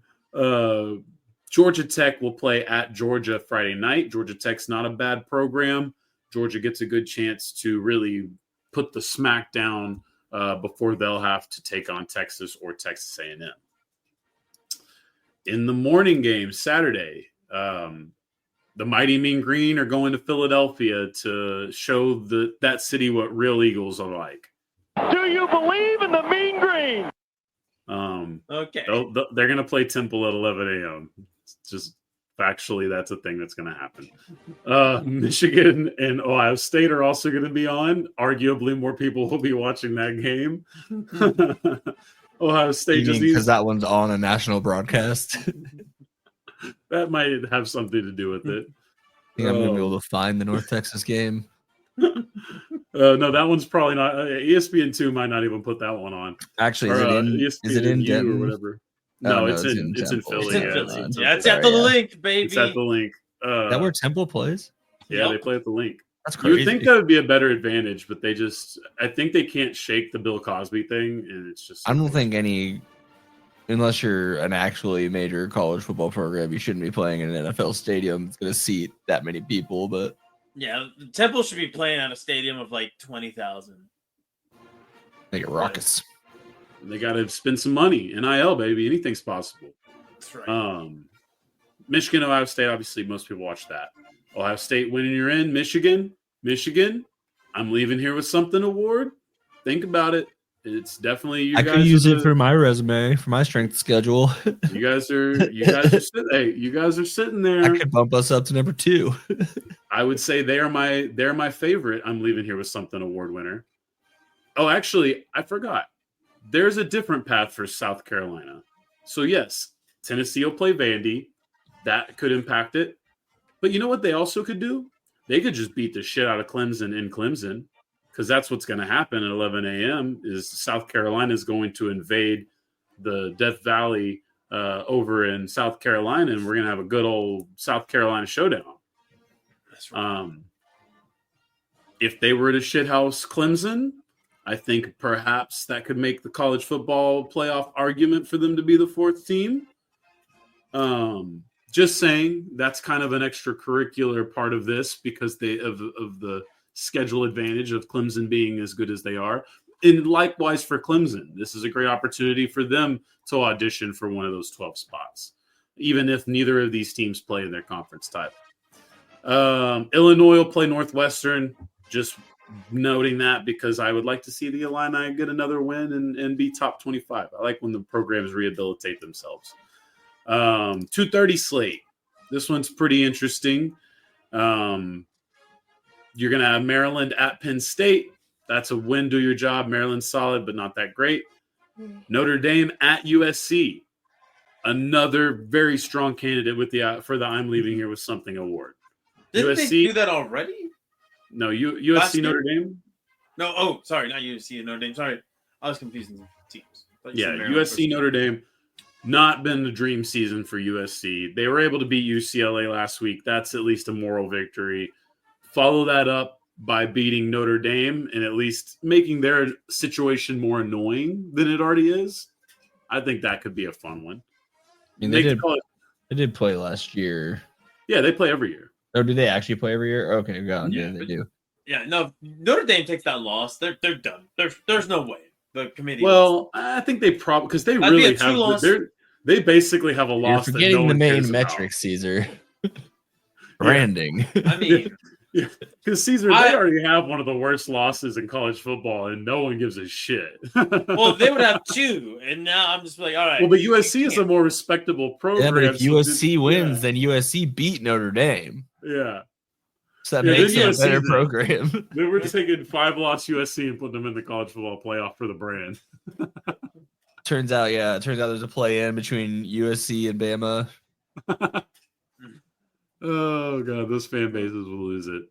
Georgia Tech will play at Georgia Friday night. Georgia Tech's not a bad program. Georgia gets a good chance to really put the smack down before they'll have to take on Texas or Texas A&M. In the morning game, Saturday, the Mighty Mean Green are going to Philadelphia to show that city what real Eagles are like. Do you believe in the Mean Green? Okay. They're going to play Temple at 11 a.m. It's just factually, that's a thing that's going to happen. Michigan and Ohio State are also going to be on. Arguably, more people will be watching that game. Ohio State because that one's on a national broadcast. That might have something to do with it. I think I'm going to be able to find the North Texas game. No, that one's probably not. ESPN2 might not even put that one on. Actually, is it in Denton or whatever? No, it's in Philly. It's at the link, baby. It's at the link. Is that where Temple plays? Yeah, they play at the link. That's crazy. You would think that would be a better advantage, but I think they can't shake the Bill Cosby thing, and it's just. I don't think unless you're an actually major college football program, you shouldn't be playing in an NFL stadium that's going to seat that many people. But yeah, Temple should be playing at a stadium of like 20,000. Make it raucous. They got to spend some money. NIL, baby. Anything's possible. That's right. Michigan, Ohio State. Obviously, most people watch that. Ohio State winning, you're in. Michigan. I'm leaving here with something award. Think about it. It's definitely you. I guys could use it for my resume, for my strength schedule. You guys are sitting there. I could bump us up to number 2. I would say they're my favorite. I'm leaving here with something award winner. Oh, actually, I forgot. There's a different path for South Carolina. So yes, Tennessee will play Vandy. That could impact it. But you know what they also could do? They could just beat the shit out of Clemson in Clemson, because that's what's going to happen at 11 a.m. is South Carolina is going to invade the Death Valley over in South Carolina, and we're going to have a good old South Carolina showdown. That's right. If they were to shithouse Clemson, I think perhaps that could make the college football playoff argument for them to be the fourth team. Just saying, that's kind of an extracurricular part of this because of the schedule advantage of Clemson being as good as they are. And likewise for Clemson, this is a great opportunity for them to audition for one of those 12 spots, even if neither of these teams play in their conference title. Illinois will play Northwestern. Just noting that because I would like to see the Illini get another win and be top 25. I like when the programs rehabilitate themselves. 2:30 slate. This one's pretty interesting. You're going to have Maryland at Penn State. That's a win, do your job. Maryland's solid, but not that great. Notre Dame at USC. Another very strong candidate for the I'm Leaving Here with Something award. Didn't USC, they do that already? No, USC Notre Dame. No, sorry, not USC Notre Dame. Sorry, I was confusing the teams. Yeah, USC Notre Dame. Not been the dream season for USC. They were able to beat UCLA last week. That's at least a moral victory. Follow that up by beating Notre Dame and at least making their situation more annoying than it already is. I think that could be a fun one. I mean, they did play last year. Yeah, they play every year. Oh, do they actually play every year? Okay, God, yeah, they do. Yeah, no, Notre Dame takes that loss. They're done. There's no way the committee. Well, I think they probably because they really have. They basically have a loss. You're forgetting that no the one main cares metric, about. Caesar. Branding. I mean, because Caesar, they already have one of the worst losses in college football, and no one gives a shit. Well, they would have two, and now I'm just like, all right. Well, but USC is a more respectable program. Yeah, but if USC wins, then USC beat Notre Dame. Yeah. So that makes it a better program. They were taking 5-loss USC and putting them in the college football playoff for the brand. Turns out there's a play-in between USC and Bama. Oh, God, those fan bases will lose it.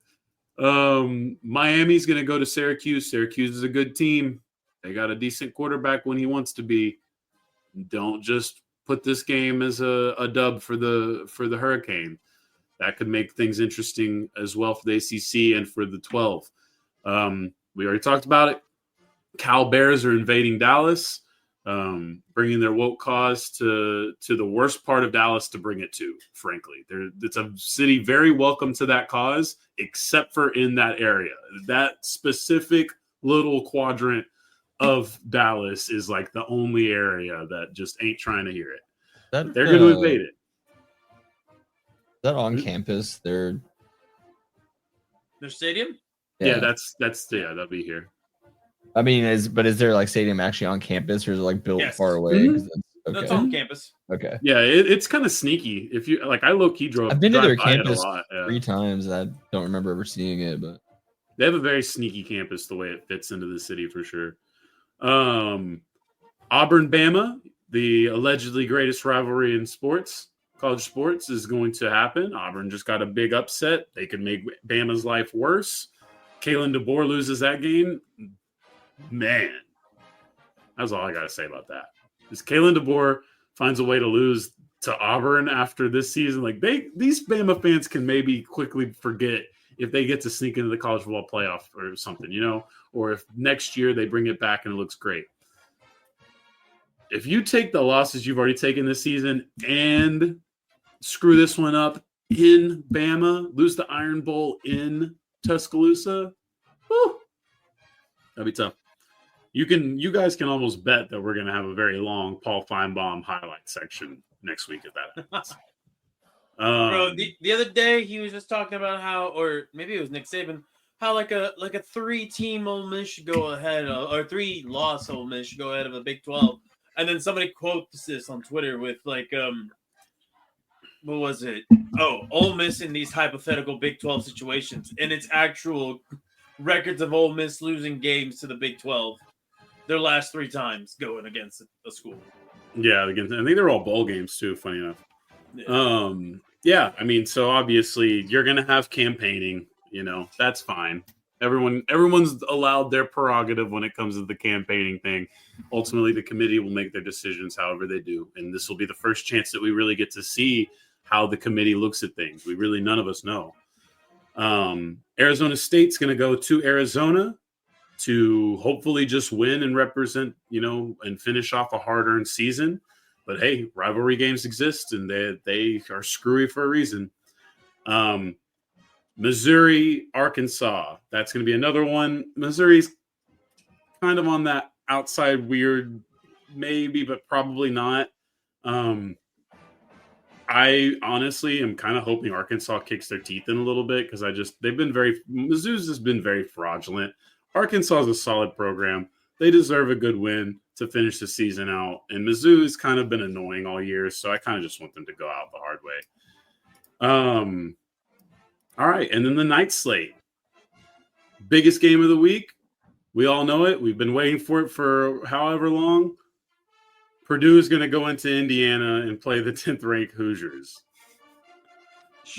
Miami's going to go to Syracuse. Syracuse is a good team. They got a decent quarterback when he wants to be. Don't just put this game as a dub for the Hurricane. That could make things interesting as well for the ACC and for the 12. We already talked about it. Cal Bears are invading Dallas, bringing their woke cause to the worst part of Dallas to bring it to, frankly. It's a city very welcome to that cause, except for in that area. That specific little quadrant of Dallas is like the only area that just ain't trying to hear it. They're going to invade it. Is that on campus? Their stadium? Yeah, that'll be here. I mean, is there like stadium actually on campus, or is it like built far away? Mm-hmm. No, it's on campus. Okay. Yeah, it's kind of sneaky. If you like, I low key drove. I've been to their by it campus a lot, 3 times. I don't remember ever seeing it, but they have a very sneaky campus the way it fits into the city for sure. Auburn, Bama, the allegedly greatest rivalry in college sports, is going to happen. Auburn just got a big upset. They could make Bama's life worse. Kalen DeBoer loses that game. Man, that's all I got to say about that. Is Kalen DeBoer finds a way to lose to Auburn after this season? Like these Bama fans can maybe quickly forget if they get to sneak into the college football playoff or something, or if next year they bring it back and it looks great. If you take the losses you've already taken this season and screw this one up in Bama, lose the Iron Bowl in Tuscaloosa, whew, that'd be tough. You guys can almost bet that we're going to have a very long Paul Feinbaum highlight section next week if that happens. Bro, the other day he was just talking about how, or maybe it was Nick Saban, how like a 3-team Ole Miss should go ahead, or 3-loss Ole Miss should go ahead of a Big 12, and then somebody quotes this on Twitter with like, what was it? Oh, Ole Miss in these hypothetical Big 12 situations, and it's actual records of Ole Miss losing games to the Big 12. Their last 3 times going against a school. Yeah, I think they're all bowl games too, funny enough. Yeah. I mean, so obviously you're going to have campaigning, that's fine. Everyone's allowed their prerogative when it comes to the campaigning thing. Ultimately, the committee will make their decisions however they do. And this will be the first chance that we really get to see how the committee looks at things. None of us know. Arizona State's going to go to Arizona to hopefully just win and represent, and finish off a hard-earned season. But hey, rivalry games exist, and they are screwy for a reason. Missouri, Arkansas. That's going to be another one. Missouri's kind of on that outside weird, maybe, but probably not. I honestly am kind of hoping Arkansas kicks their teeth in a little bit because Mizzou's has been very fraudulent. Arkansas is a solid program. They deserve a good win to finish the season out. And Mizzou has kind of been annoying all year, so I kind of just want them to go out the hard way. All right, and then the night slate. Biggest game of the week. We all know it. We've been waiting for it for however long. Purdue is going to go into Indiana and play the 10th-ranked Hoosiers.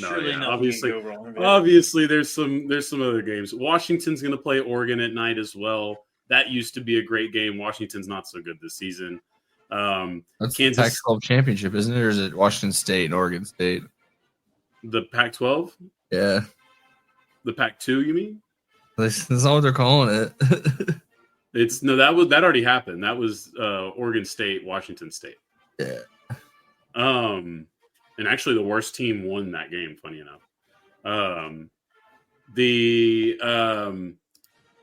Obviously, there's some other games. Washington's going to play Oregon at night as well. That used to be a great game. Washington's not so good this season. That's Kansas the Pac-12 championship, isn't it? Or is it Washington State and Oregon State? The Pac-12? Yeah. The Pac-2, you mean? That's not what they're calling it. That already happened. That was Oregon State, Washington State. Yeah. And actually the worst team won that game, funny enough. The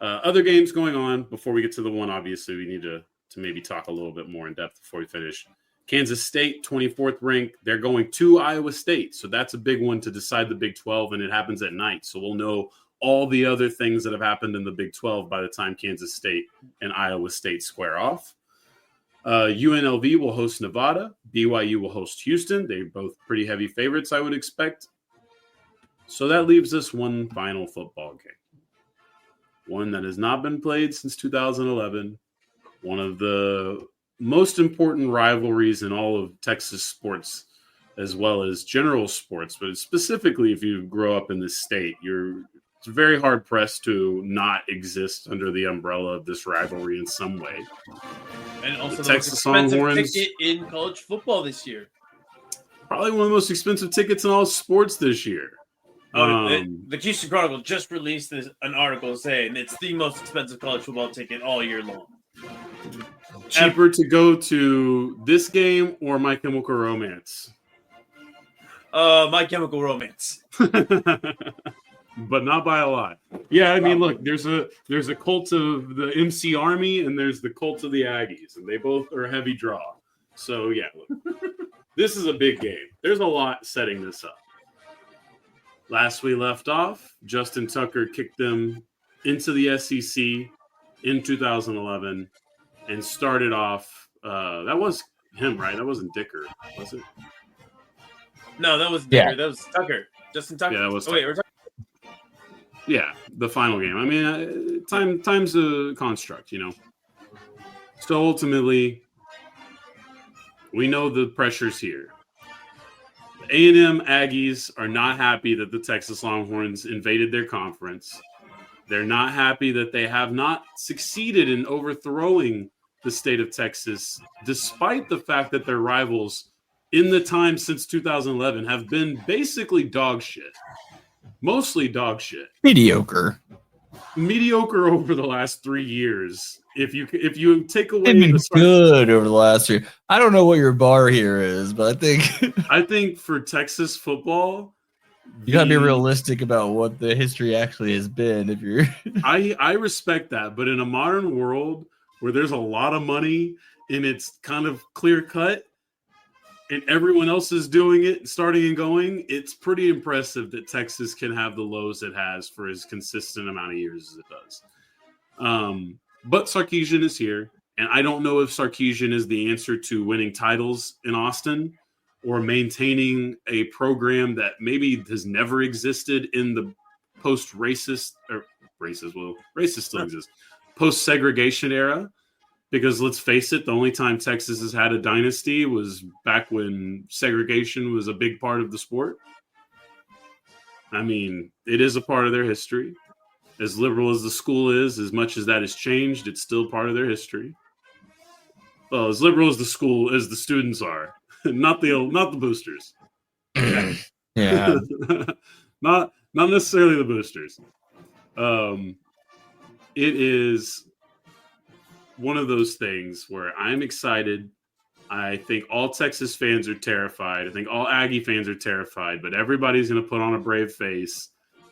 other games going on before we get to the one, obviously we need to maybe talk a little bit more in depth before we finish. Kansas State, 24th ranked. They're going to Iowa State. So that's a big one to decide the Big 12, and it happens at night. So we'll know all the other things that have happened in the Big 12 by the time Kansas State and Iowa State square off. UNLV will host Nevada. BYU will host Houston. They're both pretty heavy favorites, I would expect. So that leaves us one final football game. One that has not been played since 2011. One of the most important rivalries in all of Texas sports, as well as general sports. But specifically, if you grow up in this state, it's very hard pressed to not exist under the umbrella of this rivalry in some way. And also the Texas most expensive Longhorns ticket in college football this year. Probably one of the most expensive tickets in all sports this year. The Houston Chronicle just released an article saying it's the most expensive college football ticket all year long. Cheaper to go to this game or My Chemical Romance? My Chemical Romance. But not by a lot. Yeah, I mean, look, there's a cult of the MC Army and there's the cult of the Aggies, and they both are a heavy draw. So yeah, look, this is a big game. There's a lot setting this up. Last we left off, Justin Tucker kicked them into the SEC in 2011 and started off. That was him, right? That wasn't Dicker, was it? No, that was Dicker. Yeah. That was Tucker. Justin Tucker. Yeah, that was. Oh, wait, we're talking. Yeah, the final game. I mean, time's a construct, So ultimately, we know the pressure's here. The A&M Aggies are not happy that the Texas Longhorns invaded their conference. They're not happy that they have not succeeded in overthrowing the state of Texas, despite the fact that their rivals in the time since 2011 have been basically dog shit. Mostly dog shit. Mediocre over the last 3 years. If you take away They've been good over the last year. I don't know what your bar here is, but I think for Texas football, you gotta be realistic about what the history actually has been. If you're, I respect that, but in a modern world where there's a lot of money and it's kind of clear cut, and everyone else is doing it, starting and going, it's pretty impressive that Texas can have the lows it has for as consistent amount of years as it does. But Sarkisian is here, and I don't know if Sarkisian is the answer to winning titles in Austin or maintaining a program that maybe has never existed in the post-racist still exists, post-segregation era. Because let's face it, the only time Texas has had a dynasty was back when segregation was a big part of the sport. I mean, it is a part of their history. As liberal as the school is, as much as that has changed, it's still part of their history. Well, as liberal as the school as the students are, not the boosters. yeah, not Not necessarily the Boosters. It is one of those things where I'm excited. I think all Texas fans are terrified. I think all Aggie fans are terrified, but everybody's going to put on a brave face,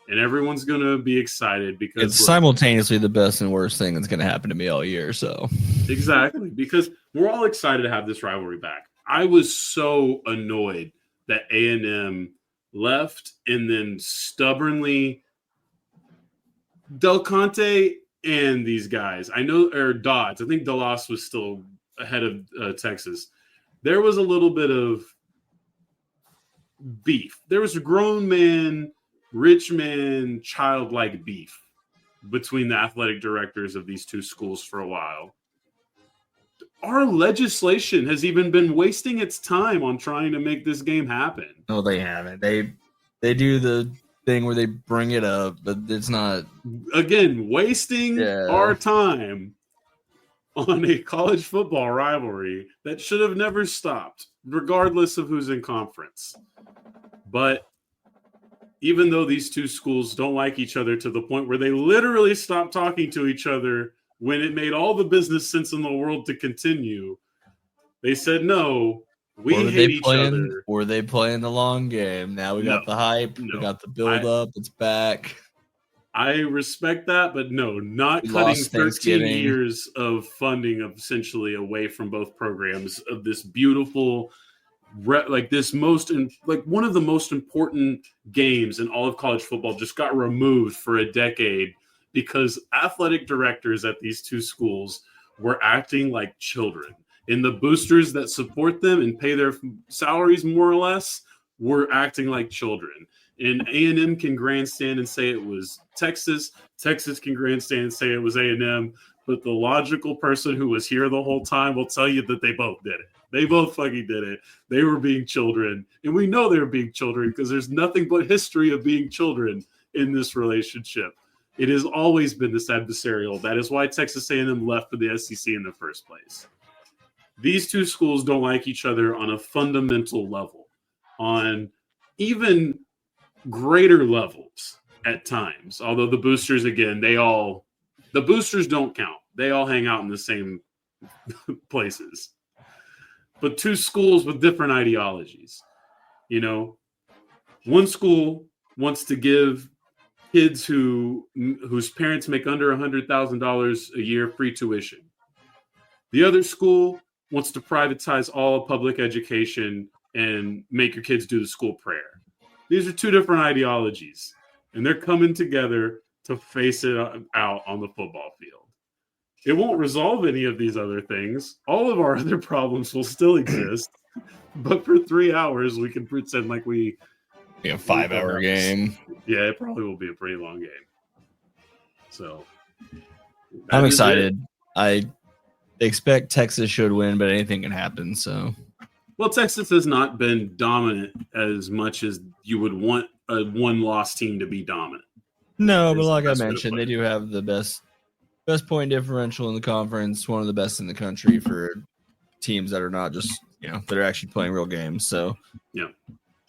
and everyone's going to be excited because it's simultaneously the best and worst thing that's going to happen to me all year. So exactly, because we're all excited to have this rivalry back. I was so annoyed that A&M left and then stubbornly Del Conte and these guys. I know, or Dodds. I think DeLoss was still ahead of Texas. There was a little bit of beef. There was a grown man, rich man, childlike beef between the athletic directors of these two schools for a while. Our legislation has even been wasting its time on trying to make this game happen. No, they haven't. They do the thing where they bring it up, but it's not. Again, wasting our time on a college football rivalry that should have never stopped, regardless of who's in conference. But even though these two schools don't like each other to the point where they literally stopped talking to each other when it made all the business sense in the world to continue, they said, no, we hate each other. Were they playing the long game? Now we got the hype. We got the build up. It's back. I respect that, but no, not cutting 13 years of funding of essentially away from both programs of this beautiful, like this one of the most important games in all of college football just got removed for a decade because athletic directors at these two schools were acting like children. And the boosters that support them and pay their salaries more or less were acting like children. And A&M can grandstand and say it was Texas. Texas can grandstand and say it was A&M. But the logical person who was here the whole time will tell you that they both did it. They both fucking did it. They were being children. And we know they were being children because there's nothing but history of being children in this relationship. It has always been this adversarial. That is why Texas A&M left for the SEC in the first place. These two schools don't like each other on a fundamental level, on even greater levels at times. Although the boosters, again, the boosters don't count. They all hang out in the same places. But two schools with different ideologies. You know, one school wants to give kids whose parents make under $100,000 a year free tuition. The other school wants to privatize all of public education and make your kids do the school prayer. These are two different ideologies, and they're coming together to face it out on the football field. It won't resolve any of these other things. All of our other problems will still exist, but for 3 hours, we can pretend like we... a 5-hour game. Yeah, it probably will be a pretty long game. So... I'm excited. I expect Texas should win, but anything can happen, so... Well, Texas has not been dominant as much as you would want a one-loss team to be dominant. No, but like I mentioned, they do have the best point differential in the conference, one of the best in the country for teams that are not just, that are actually playing real games. So, yeah,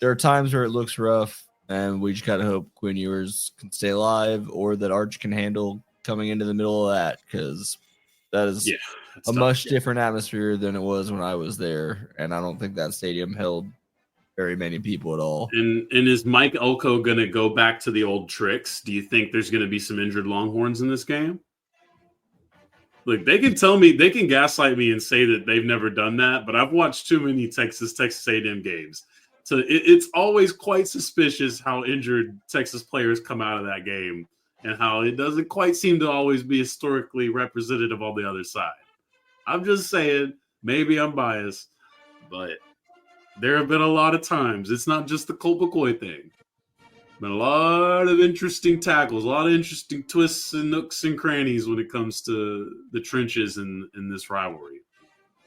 there are times where it looks rough, and we just gotta hope Quinn Ewers can stay alive, or that Arch can handle coming into the middle of that, because that is a much different atmosphere than it was when I was there, and I don't think that stadium held very many people at all. And is Mike Elko going to go back to the old tricks? Do you think there's going to be some injured Longhorns in this game? Look, they can tell me, they can gaslight me and say that they've never done that, but I've watched too many Texas A&M games. So it's always quite suspicious how injured Texas players come out of that game and how it doesn't quite seem to always be historically representative on the other side. I'm just saying, maybe I'm biased, but there have been a lot of times. It's not just the Colt McCoy thing. Been a lot of interesting tackles, a lot of interesting twists and nooks and crannies when it comes to the trenches in this rivalry.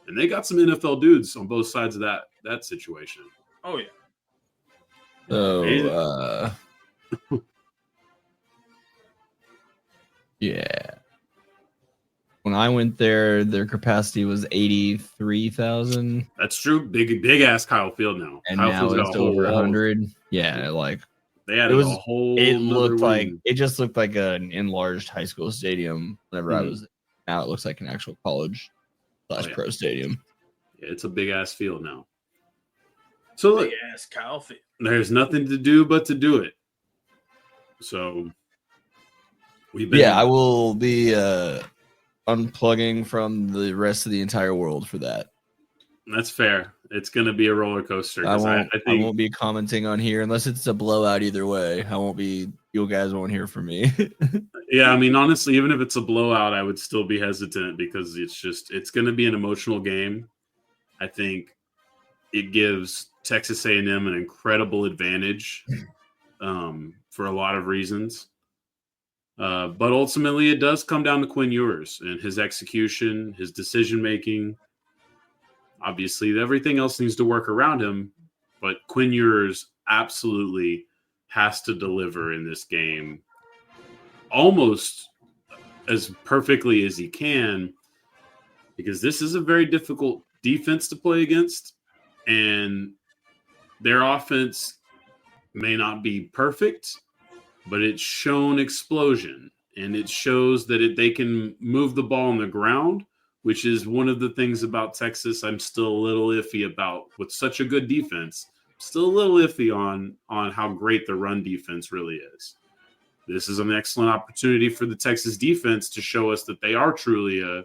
And they got some NFL dudes on both sides of that situation. Oh, yeah. So, yeah. When I went there, their capacity was 83,000. That's true. Big ass Kyle Field now. And Kyle now Field's got it's a whole over wall. 100. Yeah, like They added a whole. It looked like wing. it just looked like an enlarged high school stadium. Whenever I was, now it looks like an actual college / pro stadium. Yeah, it's a big ass field now. So look, Big ass Kyle Field. There's nothing to do but to do it. So we've been. Yeah, I will be unplugging from the rest of the entire world for that. That's fair. It's going to be a roller coaster. I I won't be commenting on here unless it's a blowout either way. I won't be. You guys won't hear from me. Yeah, I mean, honestly, even if it's a blowout, I would still be hesitant because it's going to be an emotional game. I think it gives Texas A&M an incredible advantage for a lot of reasons. But ultimately, it does come down to Quinn Ewers and his execution, his decision-making. Obviously, everything else needs to work around him, but Quinn Ewers absolutely has to deliver in this game almost as perfectly as he can, because this is a very difficult defense to play against, and their offense may not be perfect, but it's shown explosion, and it shows that they can move the ball on the ground, which is one of the things about Texas I'm still a little iffy about. With such a good defense, still a little iffy on how great the run defense really is. This is an excellent opportunity for the Texas defense to show us that they are truly a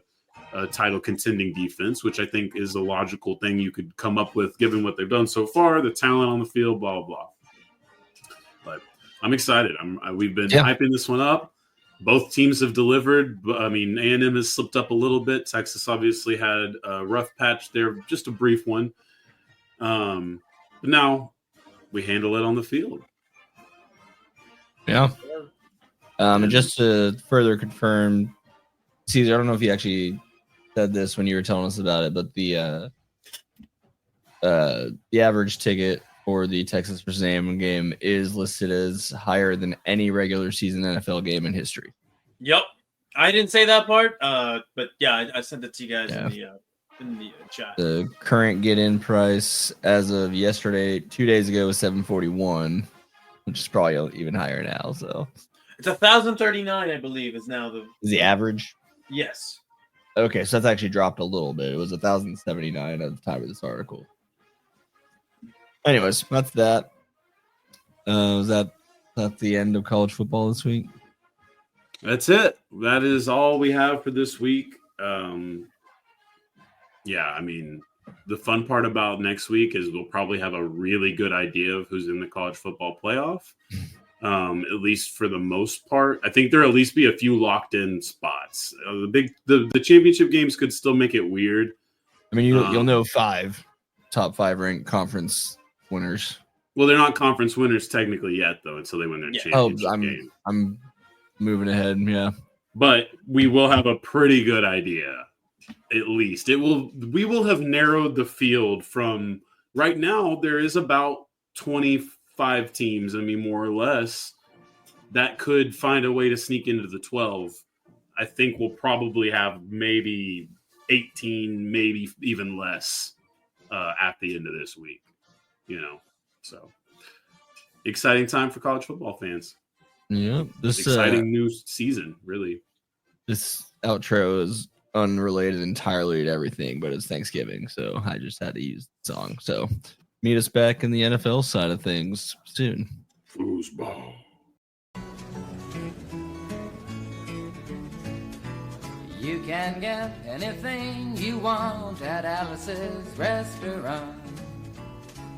title contending defense, which I think is a logical thing you could come up with given what they've done so far, the talent on the field, blah, blah, blah. But I'm excited. We've been hyping this one up. Both teams have delivered. I mean, A&M has slipped up a little bit. Texas obviously had a rough patch there, just a brief one. But now we handle it on the field. Yeah. And just to further confirm, Caesar, I don't know if you actually said this when you were telling us about it, but the average ticket for the Texas versus A&M game is listed as higher than any regular season NFL game in history. Yep. I didn't say that part, but yeah, I sent it to you guys in the chat. The current get-in price as of yesterday, 2 days ago, was $741, which is probably even higher now. So it's $1,039, I believe, is now the average. Yes. Okay, so that's actually dropped a little bit. It was $1,079 at the time of this article. Anyways, that's that. Was that the end of college football this week? That's it. That is all we have for this week. Yeah, I mean, the fun part about next week is we'll probably have a really good idea of who's in the college football playoff, at least for the most part. I think there'll at least be a few locked-in spots. The championship games could still make it weird. I mean, you'll know top five ranked conference winners. Well, they're not conference winners technically yet, though, until they win their championship game. I'm moving ahead, yeah. But we will have a pretty good idea, at least. We will have narrowed the field from right now. There is about 25 teams, I mean, more or less, that could find a way to sneak into the 12. I think we'll probably have maybe 18, maybe even less at the end of this week. So exciting time for college football fans. Yeah, this exciting new season, really. This outro is unrelated entirely to everything, but it's Thanksgiving, so I just had to use the song. So meet us back in the NFL side of things soon. Foosball. You can get anything you want at Alice's restaurant.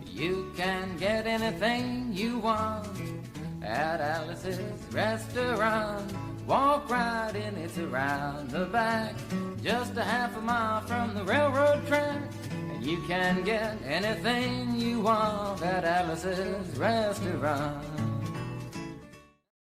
You can get anything you want at Alice's restaurant. Walk right in, it's around the back, just a half a mile from the railroad track. And you can get anything you want at Alice's restaurant.